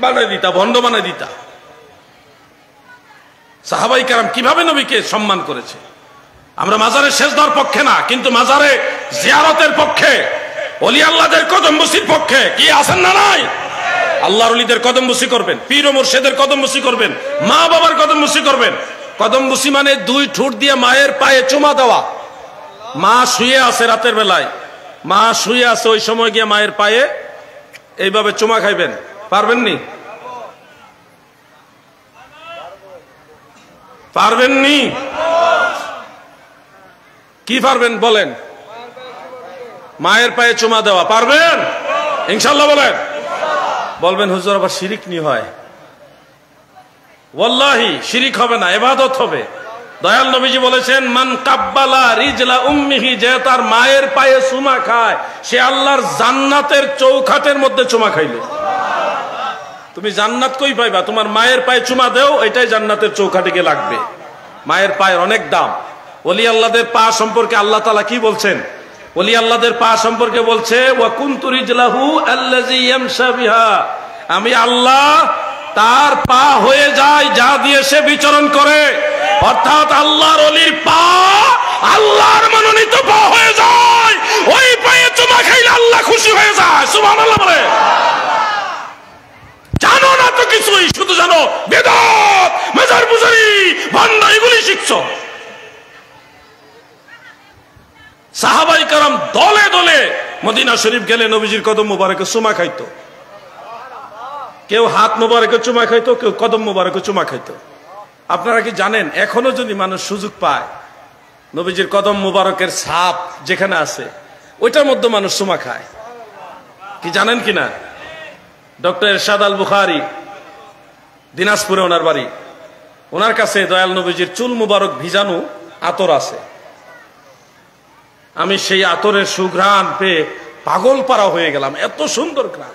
বানাই দিতা, ভণ্ড বানাই দিতা। সাহাবাই কেরাম কিভাবে নবীকে সম্মান করেছে। আমরা মাজারে সেজদার পক্ষে না, কিন্তু মাজারে জিয়ারতের পক্ষে, ওলি আল্লাহদের কদমবুসির পক্ষে। কি আছেন না নাই? আল্লাহর ওলিদের কদমবুসি করবেন, পীর ও মুর্শিদের কদমবুসি করবেন, মা বাবার কদমবুসি করবেন। কদমবুসি মানে দুই ঠোঁট দিয়ে মায়ের পায়ে চুমা দেওয়া। মা শুয়ে আছে রাতের বেলায়, মা শুয়ে আছে, ওই সময় গিয়ে মায়ের পায়ে এইভাবে চুমা খাইবেন, পারবেননি? পারবেননি? কি পারবেন বলেন? মায়ের পায়ে চুমা দেওয়া পারবেন ইনশাআল্লাহ? বলেন। বলবেন হুজুর আবার শিরিক নি হয়। ওয়াল্লাহি শিরিক হবে না, ইবাদত হবে। দয়াল নবীজি বলেছেন, মান কাব্বালা রিজলা উম্মিহি, যে তার মায়ের পায়ে চুমা খায় সে আল্লাহর জান্নাতের চৌখাটের মধ্যে চুমা খাইলো। তুমি জান্নাত কই পাইবা? তোমার মায়ের পায়ে চুমা দেও, এটাই জান্নাতের চৌখাটে গিয়ে লাগবে। মায়ের পায়ের অনেক দাম। ওলি আল্লাহদের পা সম্পর্কে আল্লাহ তাআলা কি বলছেন? ওলি আল্লাহদের পা সম্পর্কে বলছে, ওয়া কুনতু রিজলাহু আল্লাযী ইয়ামশা বিহা, আমি আল্লাহ তার পা হয়ে যায় যা দিয়ে সে বিচরণ করে। অর্থাৎ আল্লাহর ওলির পা আল্লাহর মনোনীত পা হয়ে যায়। ওই পায়ে চুমা খাইলে আল্লাহ খুশি হয়ে যায়। সুবহানাল্লাহ বলে। জানো না তো কিছুই, শুধু জানো বেদাত, মাজার পূজারি, ভান্ডা এগুলি শিখছো। সাহাবাই কারাম দলে দলে মদিনা শরীফ গেলে নবীজির কদম মোবারকে চুমা খাইতো। কেউ হাত মোবারকে চুমা খাইতো, কেউ কদম মোবারকে চুমা খাইতো। আপনারা কি জানেন এখনো যদি মানুষ সুযোগ পায়, নবীজির কদম মোবারকের ছাপ যেখানে আছে ওইটার মধ্যে মানুষ চুমা খায়? কি জানেন কিনা? ডক্টর ইরশাদ আল বুখারী, দিনাজপুরে ওনার বাড়ি, ওনার কাছে দয়াল নবীজির চুল মুবারক ভিজানো আতর আছে। আমি সেই আতরের সুঘ্রাণ পেয়ে পাগল পাড়া হয়ে গেলাম, এত সুন্দর ঘ্রাণ।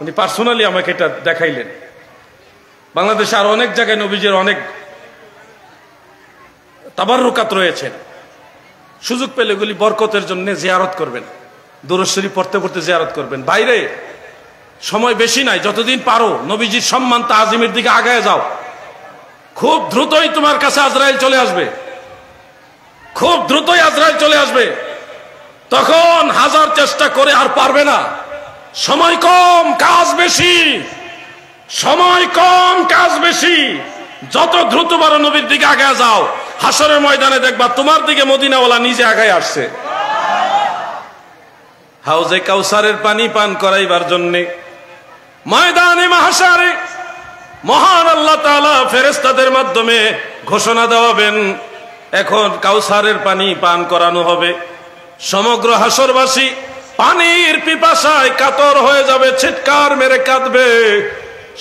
উনি পার্সোনালি আমাকে এটা দেখাইলেন। বাংলাদেশে আর অনেক জায়গায় নবীজির অনেক তাবাররুকাত রয়েছেন, সুযোগ পেলে এগুলি বরকতের জন্য জিয়ারত করবেন, দুরূদ শরীফ পড়তে পড়তে জিয়ারত করবেন। বাইরে সময় বেশি নাই, যতদিন পারো নবীজির সম্মান তাজিমের দিকে আগায় যাও। খুব দ্রুতই তোমার কাছে আজরাইল চলে আসবে, খুব দ্রুতই আজরাইল চলে আসবে। তখন হাজার চেষ্টা করে আর পারবে না। সময় কম, কাজ বেশি। সময় কম, কাজ বেশি। যত দ্রুত পারো নবীর দিকে আগায় যাও। হাসরের ময়দানে দেখবা তোমার দিকে মদিনাওয়ালা নিজে আগায় আসছে। হাউজে কাউসারের পানি পান করাইবার জন্যে ময়দানে মাহশারে মহান আল্লাহ তাআলা ফেরেশতাদের মাধ্যমে ঘোষণা দেওয়াবেন, এখন কাউসারের পানি পান করানো হবে। সমগ্র হাসরবাসী পানির পিপাসায় কাতর হয়ে যাবে, চিৎকার মেরে কাঁদবে।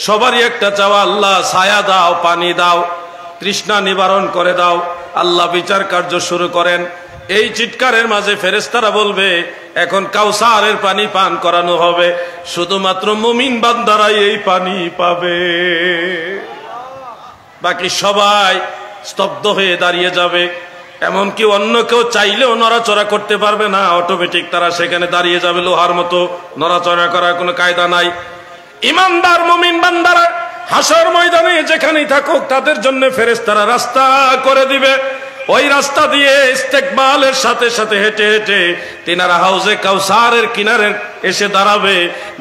সবারই একটা চাওয়া, আল্লাহ ছায়া দাও, পানি দাও, তৃষ্ণা নিবারণ করে দাও। আল্লাহ বিচার কার্য শুরু করেন। এই চিৎকারের মাঝে ফেরেশতারা বলবে, এখন কাউসারের পানি পান করানো হবে, শুধুমাত্র মুমিন বান্দারাই এই পানি পাবে। বাকি সবাই স্তব্ধ হয়ে দাঁড়িয়ে যাবে। এমনকি অন্য কেউ চাইলেও নড়াচড়া করতে পারবে না, অটোমেটিক তারা সেখানে দাঁড়িয়ে যাবে লোহার মতো। নড়াচড়া করার কোনো কায়দা নাই। ইমানদার মুমিন বান্দারা হাসর ময়দানে যেখানেই থাকুক তাদের জন্য ফেরেশতারা রাস্তা করে দিবে। ওই রাস্তা দিয়ে ইস্তেকবালের সাথে সাথে হেঁটে হেঁটে তিনারা হাউজে কাউসারের কিনারে এসে দাঁড়াবে।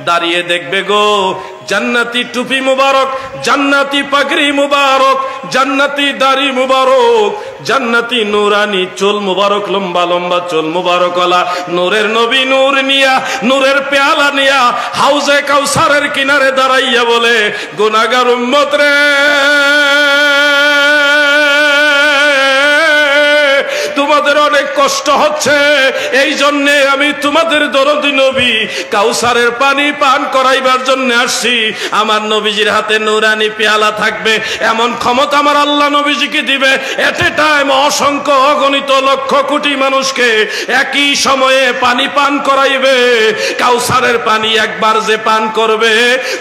দাঁড়িয়ে দেখবে গো, জান্নাতি টুপি মুবারক, জান্নাতি পাগড়ি মুবারক, জান্নাতি দাড়ি মুবারক, জান্নাতি নুরানি চুল মুবারক, লম্বা লম্বা চুল মুবারকওয়ালা নূরের নবী নূর নিয়া, নূরের পেয়ালা নিয়া হাউজে কাউসারের কিনারে দাঁড়াইয়া বলে, গুনাহগার উম্মত রে, তোমাদের অনেক কষ্ট হচ্ছে, এই জন্য আমি তোমাদের দরদি নবী কাউসারের পানি পান করাইবার জন্য আসছি। আমার নবীজির হাতে নুরানি পেয়ালা থাকবে, এমন ক্ষমতা আমার আল্লাহ নবীজিকে দিবে। এট এ টাইম অসংখ্য অগণিত লক্ষ কোটি মানুষকে একই সময়ে পানি পান করাইবে। কাউসারের পানি একবার যে পান করবে,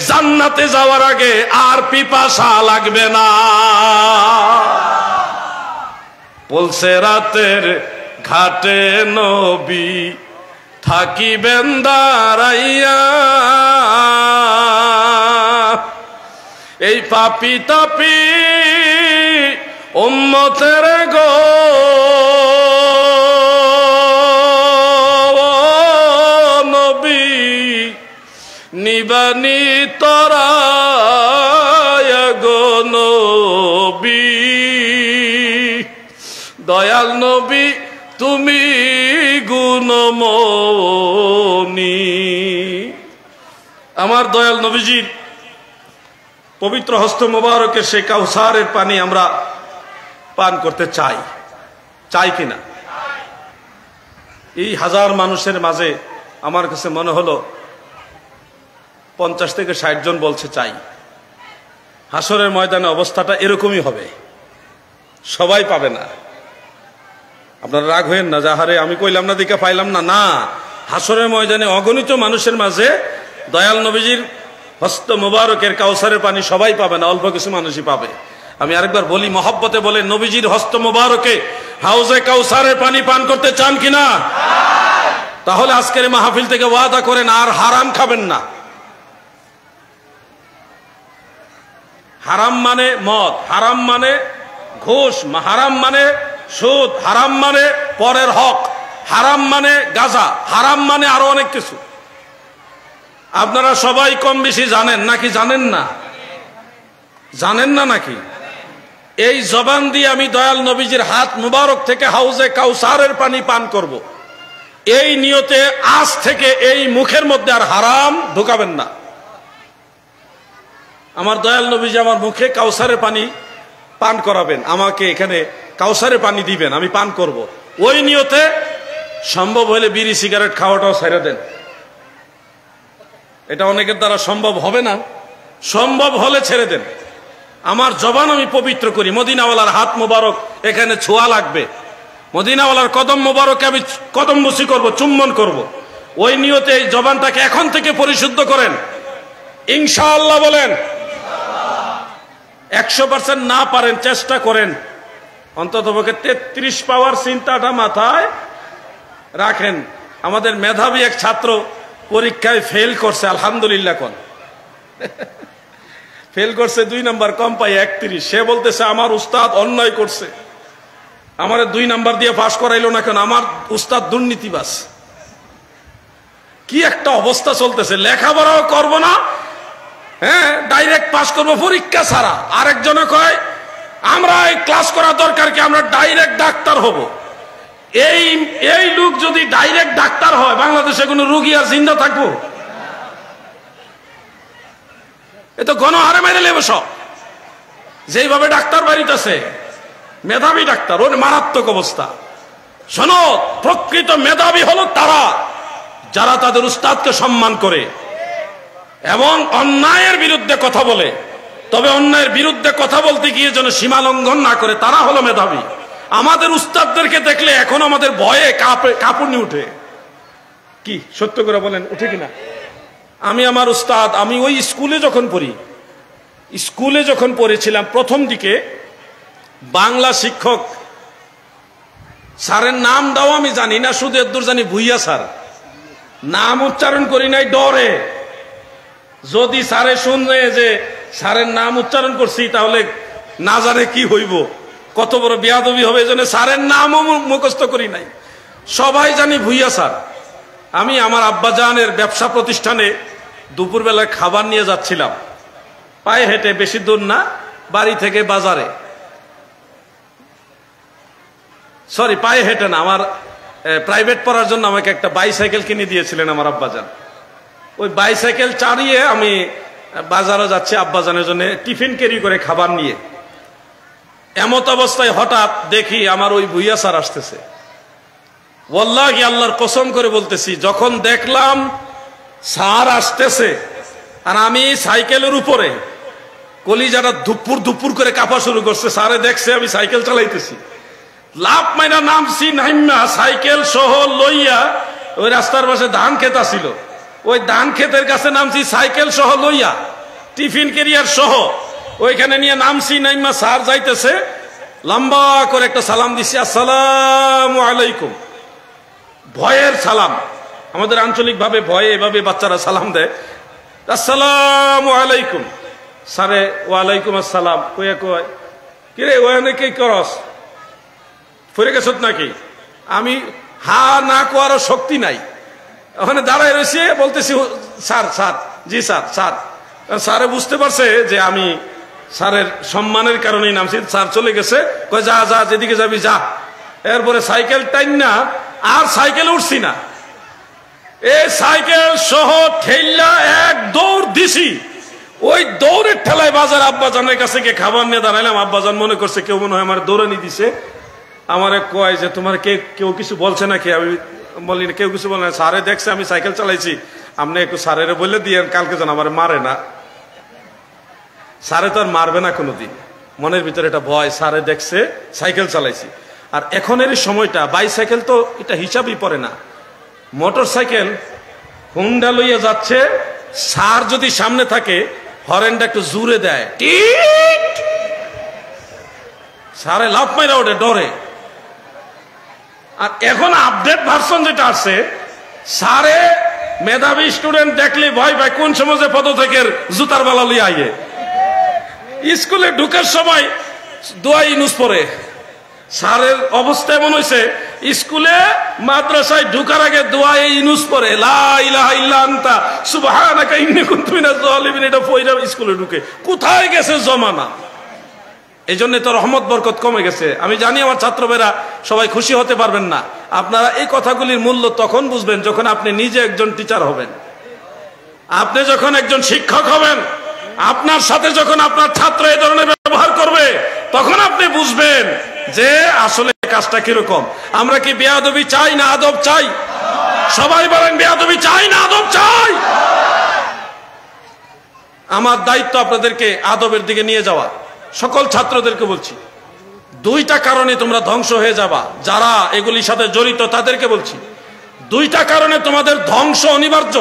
জান্নাতে যাওয়ার আগে আর পিপাসা লাগবে না। বলছে রাতের ঘাটে নবী থাকিবেন দাঁড়াইয়া, এই পাপী তাপী উম্মতের গো নবী নিবানি তরায় গো নবী, দয়াল নবী তুমি গুণমণি। আমার দয়াল নবীজির পবিত্র হস্ত মোবারকের সেই কাউসারের পানি আমরা পান করতে চাই, চাই কিনা? এই হাজার মানুষের মাঝে আমার কাছে মনে হলো 50 থেকে 60 জন বলছে চাই। হাসরের ময়দানে অবস্থাটা এরকমই হবে, সবাই পাবে না। আপনারা রাগ হয়েন না, যাহারে আমি কইলাম না দিকে পাইলাম না, না, হাসরের ময়দানে অগণিত মানুষের মাঝে দয়াল নবীজির হস্ত মোবারকের কাউসারের পানি সবাই পাবে না, অল্প কিছু মানুষই পাবে। আমি আরেকবার বলি, মহব্বতে বলে, নবীজির হস্ত মোবারকে হাউজে কাউসারের পানি পান করতে চান কিনা? তাহলে আজকের মাহফিল থেকে ওয়াদা করেন আর হারাম খাবেন না। হারাম মানে মদ, হারাম মানে ঘুষ, হারাম মানে সুদ, হারাম মানে পরের হক, হারাম মানে গাঁজা, হারাম মানে আরো অনেক কিছু। আপনারা সবাই কম বেশি জানেন নাকি জানেন না? জানেন না নাকি? এই জবান দিয়ে আমি দয়াল নবীজির হাত মুবারক থেকে হাউজে কাউসারের পানি পান করব, এই নিয়তে আজ থেকে এই মুখের মধ্যে আর হারাম ঢুকাবেন না। আমার দয়াল নবীজি আমার মুখে কাউসারের পানি পান করাবেন, আমাকে এখানে কাউসারের পানি দিবেন, আমি পান করব। ওই নিয়তে সম্ভব হলে বিড়ি সিগারেট খাওয়াটাও ছেড়ে দেন। এটা অনেকের দ্বারা সম্ভব হবে না, সম্ভব হলে ছেড়ে দেন। আমার জবান আমি পবিত্র করি, মদিনাওয়ালার হাত মোবারক এখানে ছোঁয়া লাগবে, মদিনাওয়ালার কদম মোবারকে আমি কদম মুসি করব, চুম্বন করব। ওই নিয়তে এই জবানটাকে এখন থেকে পরিশুদ্ধ করেন, ইনশাআল্লাহ বলেন। 100% না পারেন চেষ্টা করেন, অন্ততপক্ষে 33 পাওয়ার চিন্তাটা মাথায় রাখেন। আমাদের মেধাবী এক ছাত্র পরীক্ষায় ফেল করছে, আলহামদুলিল্লাহ কোন ফেল করছে, 2 নাম্বার কম পাই 31। সে বলতেছে আমার উস্তাদ অন্যায় করছে, আমারে 2 নাম্বার দিয়ে পাশ করাইলো না কেন, আমার উস্তাদ দুর্নীতিবাজ। কি একটা অবস্থা চলতেছে, লেখাপড়াও করবো না, হ্যাঁ ডাইরেক্ট পাস করবো পরীক্ষা ছাড়া। আরেকজনে কয় আমরা এই ক্লাস করা দরকার কি, আমরা ডাইরেক্ট ডাক্তার হব। এই লোক যদি ডাইরেক্ট ডাক্তার হয়, বাংলাদেশে কোনো রোগী আর জিন্দা থাকবো? এ তো গণহারে মেরে নেবে সব। যেইভাবে ডাক্তার বাড়িতেছে, মেধাবী ডাক্তার, ওর মারাত্মক অবস্থা। শোনো, প্রকৃত মেধাবী হলো তারা যারা তাদের উস্তাদকে সম্মান করে এবং অন্যায়ের বিরুদ্ধে কথা বলে, তবে অন্যায়ের বিরুদ্ধে কথা বলতে গিয়ে যেন সীমা লঙ্ঘন না করে, তারা হলো মেধাবী। আমাদের উস্তাদদেরকে দেখলে এখন আমাদের ভয়ে কাঁপুনি উঠে। কি সত্য করে বলেন, উঠে কিনা? আমি আমার উস্তাদ, আমি ওই স্কুলে যখন পড়েছিলাম প্রথম দিকে, বাংলা শিক্ষক স্যারের নামটাও আমি জানি না, শুধু এদূর জানি ভুইয়া স্যার, নাম উচ্চারণ করি নাই ডরে। যদি স্যারে শুনে যে স্যারের নাম উচ্চারণ করছি, তাহলে না জানে কি হইব, কত বড় বেয়াদবি হবে। এজন্য স্যারের নামও মুখস্থ করি নাই, সবাই জানি ভুইয়া স্যার। আমি আমার আব্বাজানের ব্যবসা প্রতিষ্ঠানে দুপুরবেলায় খাবার নিয়ে যাচ্ছিলাম, পায়ে হেঁটে, বেশি দূর না, বাড়ি থেকে বাজারে, সরি পায়ে হেঁটে না, আমার প্রাইভেট পড়ার জন্য আমাকে একটা বাইসাইকেল কিনে দিয়েছিলেন আমার আব্বাজান। ওই বাইসাইকেল চালিয়ে আমি বাজারে যাচ্ছি আব্বাজানের জন্য টিফিন ক্যারি করে খাবার নিয়ে। এমত অবস্থায় হঠাৎ দেখি আমার ওই ভুইয়া স্যার আসতেছে। ওয়াল্লাহি আল্লাহর কসম করে বলতেছি, যখন দেখলাম স্যার আসতেছে আর আমি সাইকেলের উপরে, কলিজাটা ধুপুর ধুপুর করে কাঁপা শুরু করছে। স্যারে দেখছে আমি সাইকেল চালাইতেছি, লাভ মাইনা নামছি, নাইমা সাইকেল সহ লইয়া ওই রাস্তার পাশে ধান ক্ষেত ছিল, ওই ধান ক্ষেতের কাছে নামছি সাইকেল সহ লইয়া, টিফিন ক্যারিয়ার সহ ওইখানে নিয়ে নামছি। নাইমা স্যার যাইতেছে, লম্বা করে একটা সালাম দিছি, আসসালামু আলাইকুম। ভয়ের সালাম, আমাদের আঞ্চলিক ভাবে ভয়ে এভাবে বাচ্চারা সালাম দেয়, আসসালামু আলাইকুম। স্যারে ওয়ালাইকুম আসসালাম কইয়া কয়, কিরে ওখানে কি করস, ফিরে গেছ নাকি? আমি হা না কোয়ারও শক্তি নাই, ওখানে দাঁড়ায় রয়েছে, বলতেছি স্যার স্যার, জি স্যার স্যার। স্যারে বুঝতে পারছে যে আমি স্যারের সম্মানের কারণেই নামছি। স্যার চলে গেছে, কয় যা যা, যেদিকে যাবি যা। এরপরে সাইকেল টাইম না, আর সাইকেলে উঠছি না, এই সাইকেল সহ ঠেল্লা এক দৌড় দিছি। ওই দৌড়ের ঠেলায় বাজার আব্বাজানের কাছে গিয়ে খাবার নিয়ে দাঁড়াইলাম। আব্বাজান মনে করছে কেউ মনে হয় আমার দৌড়ানি দিছে। আমারে কয় যে তোমার কেউ কিছু বলছে নাকি? আমি বলি কেউ কিছু বলে না, স্যারে দেখছে আমি সাইকেল চালাইছি, আপনি একটু স্যারের বলে দিয়ে কালকে যেন আমার মারে না। স্যারে তো আর মারবে না কোনোদিন, মনের ভিতরে এটা ভয়, স্যারে দেখছে সাইকেল চালাইছি। আর এখনের এই সময়টা বাইসাইকেল তো এটা হিসাবই পড়ে না। মোটর সাইকেল হুন্ডা লইয়া যাচ্ছে, স্যার যদি সামনে থাকে হরেনটা একটু জুড়ে দেয়, টিট, স্যারে লাফ মাইরা ওঠে ডরে। আর এখন আপডেট ভার্সন যেটা আছে, স্যারে মেধাবী স্টুডেন্ট দেখলে ভয় পায়, কোন সময় পদত্যাগের জুতার বালা লইয়া আইয়ে। স্কুলে ঢুকার সময় দোয়া ইউনুস পড়ে। স্যারের অবস্থা এমন হয়েছে, স্কুলে মাদ্রাসায় ঢুকার আগে দোয়া ইউনুস পড়ে, লা ইলাহা ইল্লা আনতা সুবহানাকা ইন্নী কুনতু মিনাজ জালিমিন। এটা পয়রা স্কুলে ঢুকে। কোথায় গেছে জমানা? এই জন্য তো রহমত বরকত কমে গেছে। আমি জানি আমার ছাত্রবেরা সবাই খুশি হতে পারবেন না। আপনারা এই কথাগুলির মূল্য তখন বুঝবেন যখন আপনি নিজে একজন টিচার হবেন, আপনি যখন একজন শিক্ষক হবেন, আপনার সাথে যখন আপনার ছাত্র এই ধরনের ব্যবহার করবে, তখন আপনি বুঝবেন যে আসলে কাজটা কিরকম। আমরা কি বেয়াদবি চাই না আদব চাই? সবাই বলেন বেয়াদবি চাই না আদব চাই? আমার দায়িত্ব আপনাদেরকে আদবের দিকে নিয়ে যাওয়া। সকল ছাত্রদেরকে বলছি, দুইটা কারণে তোমরা ধ্বংস হয়ে যাবা। যারা এগুলির সাথে জড়িত তাদেরকে বলছি, দুইটা কারণে তোমাদের ধ্বংস অনিবার্য।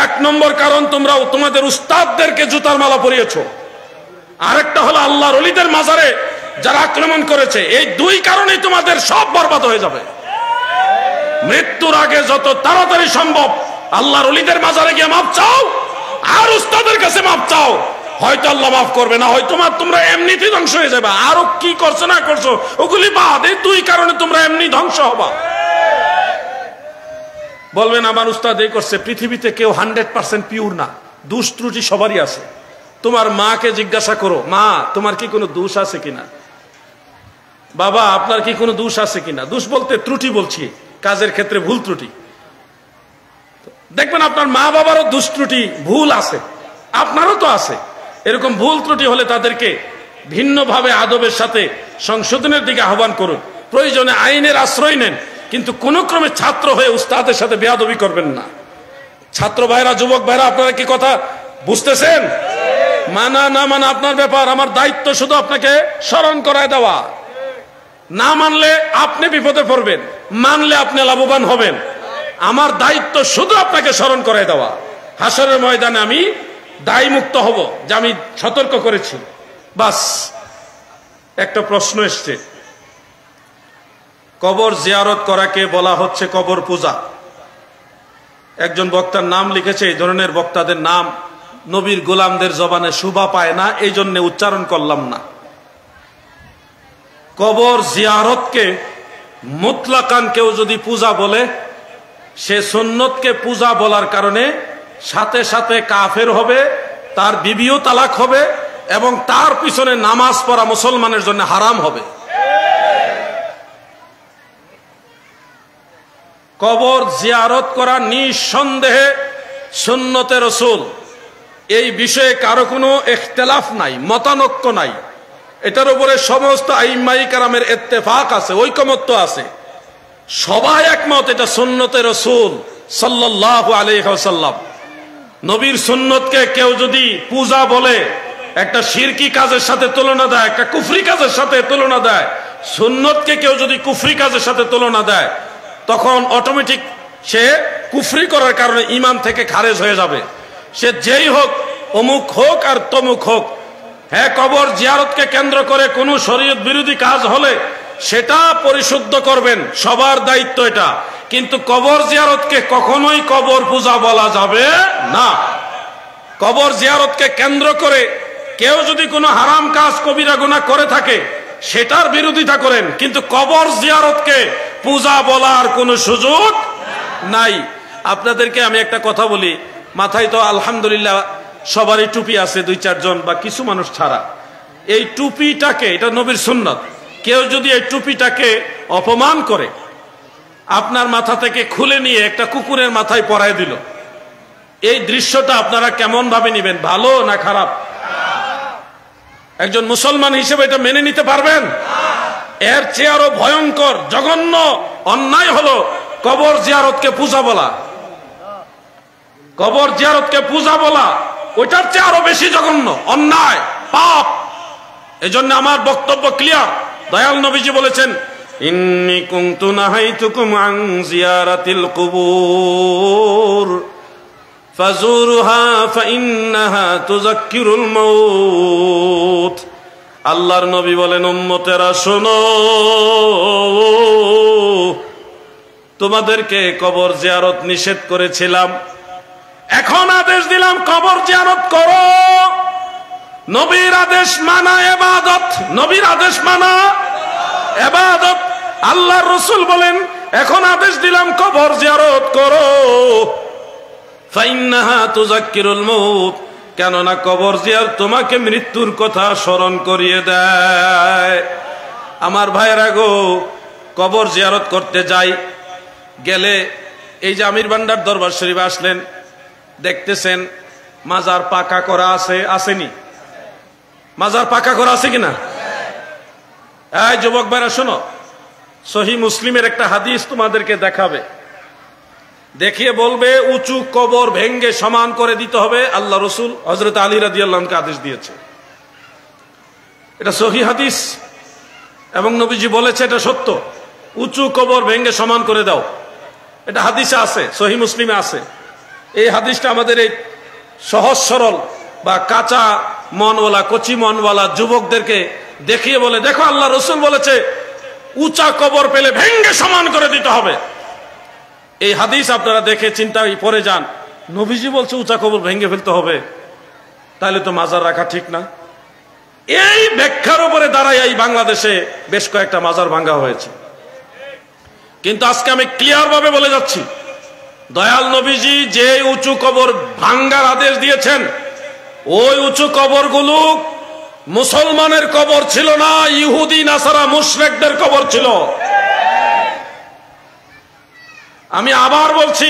এক নম্বর কারণ, তোমরা তোমাদের উস্তাদদেরকে জুতার মালা পরিয়েছো। আরেকটা হলো আল্লাহর ওলিদের মাজারে যারা আক্রমণ করেছে। এই দুই কারণেই তোমাদের সব বরবাদ হয়ে যাবে। মৃত্যুর আগে যত তাড়াতাড়ি সম্ভব আল্লাহর ওলিদের মাজারে গিয়ে মাপ চাও, আর উস্তাদের কাছে মাপ চাও। হয়তো আল্লাহ মাফ করবে না, হয়তো তোমরা এমনিতেই ধ্বংস হয়ে যাবে। আরো কি করছো না করছো ওগুলি বাদ, এই দুই কারণে তোমরা এমনি ধ্বংস হবা। বলবেন আমার উস্তাদ এই করছে। পৃথিবীতে কেউ 100% পিওর না, দোষ ত্রুটি সবারই আছে। তোমার মাকে জিজ্ঞাসা করো, মা তোমার কি কোনো দোষ আছে কিনা? বাবা আপনার কি কোনো দোষ আছে কিনা? দোষ বলতে ত্রুটি বলছি, কাজের ক্ষেত্রে ভুল ত্রুটি। দেখবেন আপনার মা বাবারও দোষ ত্রুটি ভুল আছে, আপনারও তো আছে। এরকম ভুল ত্রুটি হলে তাদেরকে ভিন্নভাবে আদবের সাথে সংশোধনের দিকে আহ্বান করুন। প্রয়োজনে আইনের আশ্রয় নেন, কিন্তু কোন ক্রমে ছাত্র হয়ে উস্তাদের সাথে বেয়াদবি করবেন না। ছাত্র ভাইরা, যুবক ভাইরা, আপনারা কি কথা বুঝতেছেন? মানা না মানা আপনার ব্যাপার। আমার দায়িত্ব শুধু আপনাকে স্মরণ করায় দেওয়া। না মানলে আপনি বিপদে পড়বেন, মানলে আপনি লাভবান হবেন। আমার দায়িত্ব শুধু আপনাকে স্মরণ করায় দেওয়া। হাসরের ময়দানে আমি দায় মুক্ত হব যে আমি সতর্ক করেছি। বাস একটা প্রশ্ন এসছে, কবর জিয়ারত করাকে বলা হচ্ছে কবর পূজা। একজন বক্তার নাম লিখেছে, এই ধরনের বক্তাদের নাম নবীর গোলামদের জবানে শোভা পায় না, এই জন্য উচ্চারণ করলাম না। কবর জিয়ারতকে মুতলাকান কেউ যদি পূজা বলে, সে সুন্নতকে পূজা বলার কারণে সাথে সাথে কাফের হবে, তার বিবিও তালাক হবে, এবং তার পিছনে নামাজ পড়া মুসলমানের জন্য হারাম হবে। কবর জিয়ারত করা নিঃসন্দেহে সুন্নতে রাসূল, এই বিষয়ে কারো কোনো ইখতিলাফ নাই, মতানৈক্য নাই। এটার উপরে সমস্ত আইম্মাই কেরামের ইত্তেফাক আছে, ঐকমত্য আছে, সবাই একমত এটা সুন্নতে রাসূল সাল্লাল্লাহু আলাইহি ওয়াসাল্লাম। নবীর সুন্নতকে কেউ যদি পূজা বলে, একটা শিরকি কাজের সাথে তুলনা দেয়, একটা কুফরি কাজের সাথে তুলনা দেয়, সুন্নতকে কেউ যদি কুফরি কাজের সাথে তুলনা দেয়, তখন অটোমেটিক সে কুফরি করার কারণে ঈমান থেকে খারেজ হয়ে যাবে। সে যেই হোক, অমুক হোক আর তমুক হোক। হ্যাঁ, কবর জিয়ারতকে কেন্দ্র করে কোনো শরীয়ত বিরোধী কাজ হলে সেটা পরিশুদ্ধ করবেন, সবার দায়িত্ব এটা। কিন্তু কবর জিয়ারতকে কখনোই কবর পূজা বলা যাবে না। কবর জিয়ারতকে কেন্দ্র করে কেউ যদি কোনো হারাম কাজ, কবিরা গুনাহ করে থাকে, সেটার বিরোধিতা করেন, কিন্তু কবর জিয়ারতকে পূজা বলার কোনো সুযোগ নাই। আপনাদেরকে আমি একটা কথা বলি, মাথায় তো আলহামদুলিল্লাহ সবারই টুপি আছে, 2-4 জন বা কিছু মানুষ ছাড়া। এই টুপিটাকে, এটা নবীর সুন্নত, কেউ যদি এই টুপিটাকে অপমান করে, আপনার মাথা থেকে খুলে নিয়ে একটা কুকুরের মাথায় পরায় দিল, এই দৃশ্যটা আপনারা কেমন ভাবে নেবেন, ভালো না খারাপ? একজন মুসলমান হিসেবে এটা মেনে নিতে পারবেন? এর চেয়ে আরো ভয়ঙ্কর জঘন্য অন্যায় হলো কবর জিয়ারতকে পূজা বলা। কবর জিয়ারতকে পূজা বলা ওইটার চেয়ে আরো বেশি জঘন্য অন্যায়, পাপ। এজন্য আমার বক্তব্য ক্লিয়ার। দয়াল নবীজি বলেছেন, ইন্নী কুনতু নাহাইতুকুম আন জিয়ারাতিল কুবুর ফাজুরুহা ফাইন্নাহা তুযাক্কিরুল মাউত। আল্লাহর নবী বলেন, উম্মতেরা শোনো, তোমাদেরকে কবর জিয়ারত নিষেধ করেছিলাম, এখন আদেশ দিলাম কবর জিয়ারত করো। নবীর আদেশ মানা ইবাদত, নবীর আদেশ মানা ইবাদত। আল্লাহর রাসূল বলেন, এখন আদেশ দিলাম কবর জিয়ারত করো। ফাইন্নাহা তুযাক্কিরুল মাউত, কেননা কবর জিয়ারত তোমাকে মৃত্যুর কথা স্মরণ করিয়ে দেয়। আমার ভাইয়েরা গো, কবর জিয়ারত করতে যাই, গেলে এই যে আমির ভান্ডার দরবার শরীফে আসলেন, দেখতেছেন মাজার পাকা করা আছে, আসেনি? মাজার পাকা করা আছে কিনা? এই যুবক ভাইরা শোনো, সহিহ মুসলিমের একটা হাদিস তোমাদেরকে দেখাবে, দেখিয়ে বলবে উঁচু কবর ভেঙ্গে সমান করে দিতে হবে। আল্লাহ রসুল হযরত আলী রাদিয়াল্লাহু আনহুকে আদেশ দিয়েছে, এটা সহিহ হাদিস এবং নবীজি বলেছে এটা সত্য। উঁচু কবর ভেঙ্গে সমান করে দাও, এটা হাদিসে আছে, সহিহ মুসলিমে আছে। এই হাদিসটা আমাদের এই সহজ সরল বা কাঁচা মনওয়ালা, কচি মনওয়ালা যুবকদেরকে দেখিয়ে বলে, দেখো আল্লাহ রসুল বলেছে উঁচা কবর পেলে ভেঙ্গে সমান করে দিতে হবে। এই হাদিস আপনারা দেখে চিন্তায় পড়ে যান, নবীজি বলছে উঁচা কবর ভেঙ্গে ফেলতে হবে, তাহলে তো মাজার রাখা ঠিক না। এই ব্যাখ্যার উপরে দাঁড়ায় এই বাংলাদেশে বেশ কয়েকটা মাজার ভাঙ্গা হয়েছে। কিন্তু আজকে আমি ক্লিয়ার ভাবে বলে যাচ্ছি, দয়াল নবীজি যে উঁচু কবর ভাঙ্গার আদেশ দিয়েছেন, ওই উঁচু কবরগুলো মুসলমানের কবর ছিল না, ইহুদি নাসারা মুশরিকদের কবর ছিল। আমি আবার বলছি,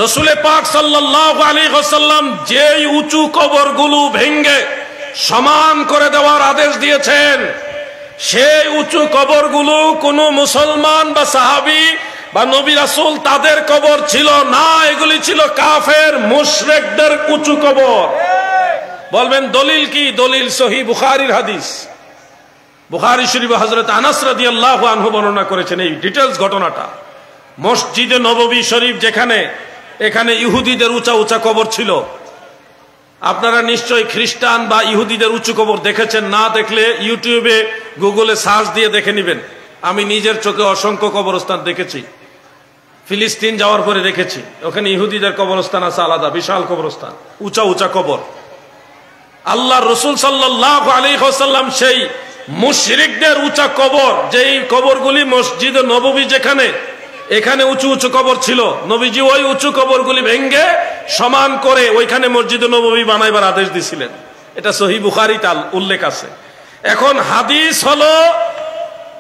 রাসূল পাক সাল্লাল্লাহু আলাইহি ওয়াসাল্লাম যেই উঁচু কবরগুলো ভেঙ্গে সমান করে দেওয়ার আদেশ দিয়েছেন, সেই উঁচু কবরগুলো কোনো মুসলমান বা সাহাবী বা নবী রাসূল তাদের কবর ছিল না, এগুলি ছিল কাফের মুশরিকদের উঁচু কবর। বলবেন দলিল কি? দলিল সহিহ বুখারীর হাদিস। বুখারী শরীফে হযরত আনাস রাদিয়াল্লাহু আনহু বর্ণনা করেছেন এই ডিটেইলস ঘটনাটা। মসজিদে নববী শরীফ যেখানে, এখানে ইহুদিদের উঁচা উঁচা কবর ছিল। আপনারা নিশ্চয়ই খ্রিস্টান বা ইহুদিদের উঁচু কবর দেখেছেন, না দেখলে ইউটিউবে গুগলে সার্চ দিয়ে দেখে নেবেন। আমি নিজের চোখে অসংখ্য কবরস্থান দেখেছি, ফিলিস্তিন যাওয়ার পরে দেখেছি, ওখানে ইহুদিদের কবরস্থান আছে আলাদা, বিশাল কবরস্থান, উঁচা উঁচা কবর। আল্লাহ রসুল সাল্লাল্লাহু আলাইহি ওয়াসাল্লাম সেই মুশরিকদের উঁচা কবর, যেই কবরগুলি মসজিদে নববী যেখানে, এখানে উঁচু উঁচু কবর ছিল, নবীজি ওই উঁচু কবরগুলি ভেঙ্গে সমান করে ওইখানে মসজিদে নববী বানাইবার আদেশ দিয়েছিলেন। এটা সহিহ বুখারীতে উল্লেখ আছে। এখন হাদিস হলো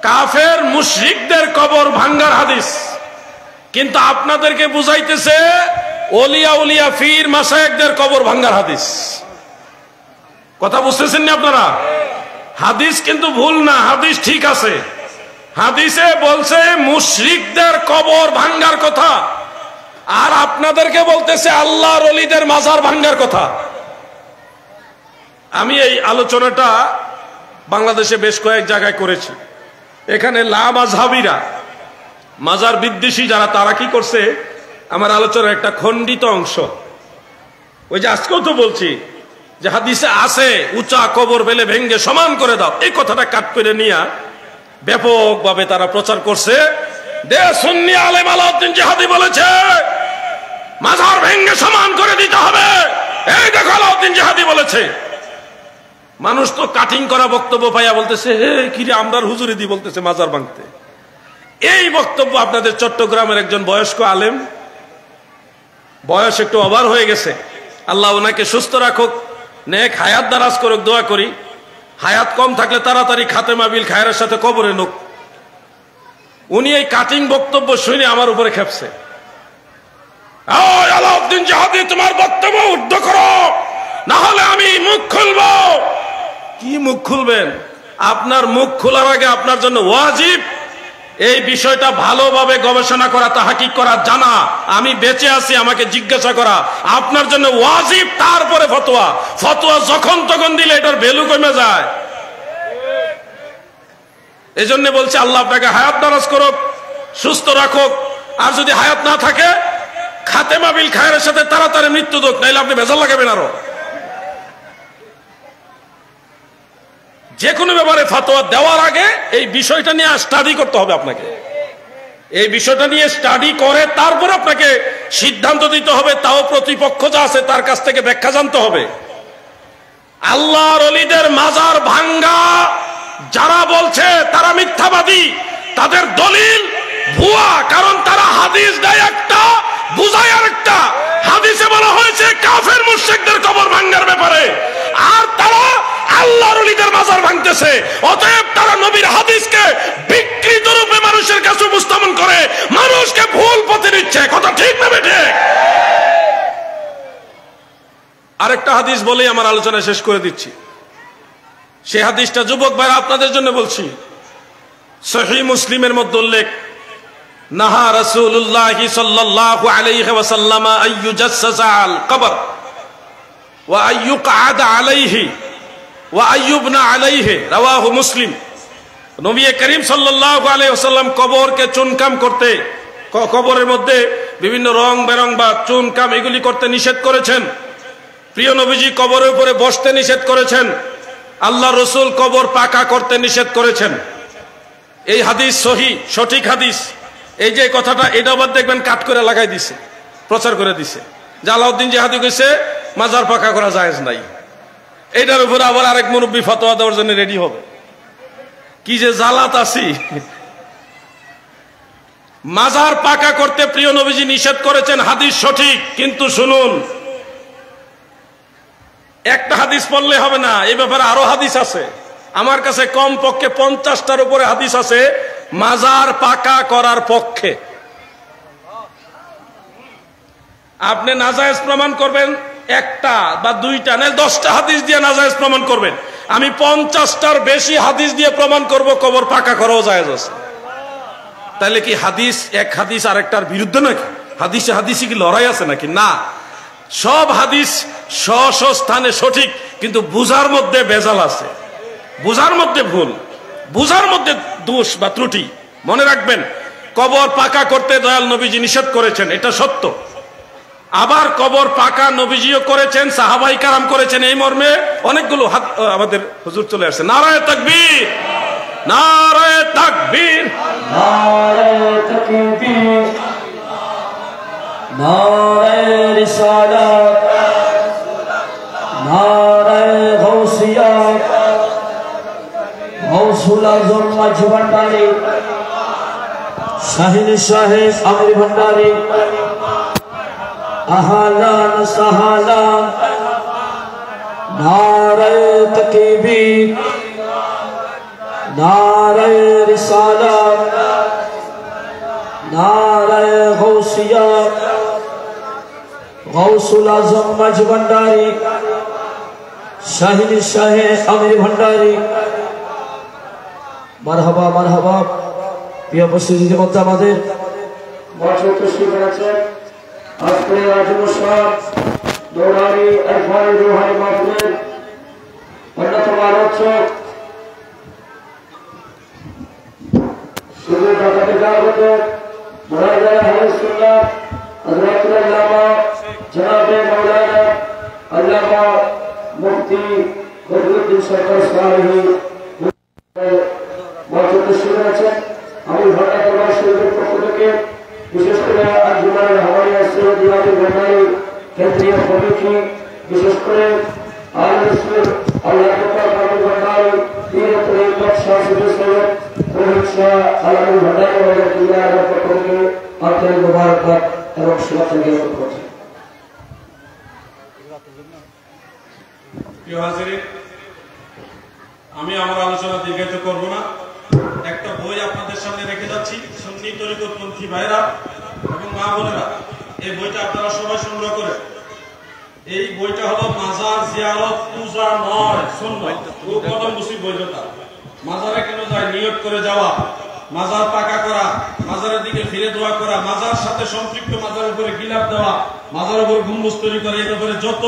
কাফের মুশরিকদের কবর ভাঙ্গার হাদিস, কিন্তু আপনাদেরকে বুঝাইতেছে ওলিয়া উলিয়া ফির মাশায়েখদের কবর ভাঙ্গার হাদিস। কথা বুঝতেছেন না আপনারা? হাদিস কিন্তু ভুল না, হাদিস ঠিক আছে। হাদিসে বলছে মুশরিকদের কবর ভাঙ্গার কথা, আর আপনাদেরকে বলতেছে আল্লাহর ওলিদের মাজার ভাঙ্গার কথা। আমি এই আলোচনাটা বাংলাদেশে বেশ কয়েক জায়গায় করেছি। এখানে লামাযহাবীরা, মাজার বিদ্বেষী যারা, তারা কি করছে, আমার আলোচনার একটা খণ্ডিত অংশ, ওই যে আজকেও তো বলছি যে হাদিসে আছে উঁচা কবর পেলে ভেঙ্গে সমান করে দাও, এই কথাটা কাট করে নিয়ে ব্যাপকভাবে তারা প্রচার করছে। দে সুন্নি আলেম আলাউদ্দিন জিহাদি বলেছে মাজার ভেঙ্গে সমান করে দিতে হবে, এই দেখো আলাউদ্দিন জিহাদি বলেছে। মানুষ তো কাটিং করা বক্তব্য পাইয়া বলতেছে, হে কিরে আমরার হুজুরি দি বলতেছে মাজার ভাঙতে। এই বক্তব্য আপনাদের চট্টগ্রামের একজন বয়স্ক আলেম, বয়স একটু ওভার হয়ে গেছে, আল্লাহ ওনাকে সুস্থ রাখুক, নেক হায়াত দারাজ করুক, দোয়া করি। হায়াত কম থাকলে তাড়াতাড়ি খাতেমা বিল খায়রের সাথে কবরে নুক। উনি এই কাটিং বক্তব্য শুনে আমার উপরে খেপছে, আলাউদ্দিন জাহাদি তোমার বক্তব্য উদ্ধ করো, না হলে আমি মুখ খুলব। কি মুখ খুলবেন? আপনার মুখ খোলার আগে আপনার জন্য ওয়াজিব এই বিষয়টা ভালোভাবে গবেষণা করা, তাহকিক করা, জানা। আমি বেঁচে আছি আমাকে জিজ্ঞাসা করা আপনার জন্য ওয়াজিব, তারপরে ফতোয়া। ফতোয়া যখন তখন দিলে এটার ভ্যালু কমে যায়। এই জন্য বলছি আল্লাহ আপনাকে হায়াত দারাজ করুক, সুস্থ রাখুক। আর যদি হায়াত না থাকে খাতেমা বিল খায়ের সাথে তাড়াতাড়ি মৃত্যু হোক, নাইলে আপনি ভেজাল লাগাবেন। আরো যে কোনো ব্যাপারে ফতোয়া দেওয়ার আগে এই বিষয়টা নিয়ে স্টাডি করতে হবে আপনাকে। এই বিষয়টা নিয়ে স্টাডি করে তারপর আপনাকে সিদ্ধান্ত দিতে হবে, তাও প্রতিপক্ষ যা আছে তার কাছ থেকে ব্যাখ্যা জানতে হবে। আল্লাহর ওলিদের মাজার ভাঙ্গা যারা বলছে তারা মিথ্যাবাদী, তাদের দলিল ভুয়া, কারণ তারা হাদিস দেয় একটা, বুঝায় আরেকটা। হাদিসে বলা হয়েছে কাফের মুশরিকদের কবর ভাঙ্গার ব্যাপারে, আর তারা আল্লাহর ওলিদের মাজার ভাঙতেছে। অতএব তারা নবীর হাদিসকে বিকৃত রূপে মানুষের কাছে উপস্থাপন করে মানুষকে ভুল পথে দিচ্ছে। কথা ঠিক না বেঠে? আরেকটা হাদিস বলেই আমার আলোচনা শেষ করে দিচ্ছি। সেই হাদিসটা যুবক ভাইরা আপনাদের জন্য বলছি। সহিহ মুসলিমের মধ্যে উল্লেখ, নাহা রাসূলুল্লাহ সাল্লাল্লাহু আলাইহি ওয়াসাল্লাম আইয়ুজাসসাসা আল কবর ওয়া আইয়ুকআদ আলাইহি ওয়া আইয়ুবনা আলাইহি, রাওয়াহু মুসলিম। নবী করিম সাল্লাল্লাহু আলাইহি ওয়াসাল্লাম কবরকে চুনকাম করতে, কবরের মধ্যে বিভিন্ন রং বেরং বা চুনকাম এগুলি করতে নিষেধ করেছেন। প্রিয় নবীজি কবরের উপরে বসতে নিষেধ করেছেন। আল্লাহ রসুল কবর পাকা করতে নিষেধ করেছেন। এই হাদিস সহি, সঠিক হাদিস। এই যে কথাটা, এটা আবার দেখবেন কাট করে লাগাই দিছে, প্রচার করে দিছে যে আলাউদ্দিন জাহাদি কইছে মাজার পাকা করা জায়েজ নাই। এটার উপরে আবার আরেক মুরব্বী ফতোয়া দেওয়ার জন্য রেডি হবে। কি যে জালাত আছি। মাজার পাকা করতে প্রিয় নবীজি নিষেধ করেছেন, হাদিস সঠিক। কিন্তু শুনুন, একটা হাদিস পড়লে হবে না, এই ব্যাপারে আরো হাদিস আছে। আমার কাছে কম পক্ষে 50টার উপরে হাদিস আছে মাজার পাকা করার পক্ষে। আপনি নাজায়েজ প্রমাণ করবেন একটা বা দুইটা, না 10টা হাদিস দিয়ে নাজায়েজ প্রমাণ করবেন। আমি 50টার বেশি হাদিস দিয়ে প্রমাণ করব কবর পাকা করাও জায়েজ আছে। তাহলে কি হাদিস, এক হাদিস আরেকটার বিরুদ্ধে নাকি? হাদিসে হাদিসে কি লড়াই আছে নাকি? না, সব হাদিস স্ব স্থানে সঠিক, কিন্তু বুঝার মধ্যে ভেজাল আছে, বুঝার মধ্যে ভুল, বুঝার মধ্যে দোষ বা ত্রুটি। মনে রাখবেন, কবর পাকা করতে দয়াল নবীজি নিষেধ করেছেন, এটা সত্য। আবার কবর পাকা নবীজিও করেছেন, সাহাবাই কারাম করেছেন। এই মর্মে অনেকগুলো আমাদের হুজুর চলে আসছে। নারায়ে তাকবীর, নারায়ে তাকবীর, নারায়ে তাকবীর, নারায়ে রিসালাত, নারায়ে গাউসিয়াত, গাউসুল আজম মাঝ ভান্ডারী, শাহিন শাহেদ আমির ভান্ডারী, আহলান সাহলান, নারায়ে তাকবীর, নারায়ে রিসালাত, নারায়ে গাউসিয়াত, গাউসুল আজম মাঝ ভান্ডারী, শাহিন শাহেদ আমির ভান্ডারী। মারহাবা মারহাবা। প্রিয় উপস্থিতির মধ্যে আমাদের মঞ্চে উপস্থিত আছেন আজকের রাজমুসাদ দৌড়ারি আরফানি রুহানি মাহফিলের অন্যতম আলোচক, শুধু ঢাকাতে যাওয়াগত মুরাদায়ে আহলে সুন্নাহ হযরতুল আল্লামা জনাবে মাওলানা আল্লামা মুফতি বদরুদ্দিন সরকার সাহেবী মঞ্চে উপস্থিত আছেন। আমি ঢাকা দরবার শরীফের পক্ষ থেকে বিশেষ করে আঞ্জুমানের হাওয়াইয়া সৈয়দ ইয়াদুল ভান্ডারী কেন্দ্রীয় কমিটি, বিশেষ করে আল রসুল আল্লাহ আমির ভান্ডারী, পীর তরিকত শাহ সুফি সৈয়দ রহিম শাহ আলামিন ভান্ডারী রাহমাতুল্লাহ পক্ষ থেকে আন্তরিক মোবারকবাদ এবং শুভেচ্ছা জ্ঞাপন করছি। প্রিয় হাজিরিন, আমি আমার আলোচনা দীর্ঘায়িত করব না। একটা বই আপনাদের সামনে রেখে যাচ্ছি, সুন্নি তরিকতপন্থী ভাইরা এবং মা বোনেরা, এই বইটা আপনারা সবাই সংগ্রহ করে। এই বইটা হলো মাজার জিয়ারত পূজা নয়, সুন্নাত। খুব কদম মুসিব বইটা। মাজারে কেন যায়? নিয়ত করে যাওয়া, মাজার পাকা করা, মাজারের দিকে ফিরে দোয়া করা, মাজার সাথে সম্পৃক্ত মাজারের উপরে গিলাপ দেওয়া, মাজারের উপর গম্বুজ তৈরি করা, এর উপরে যত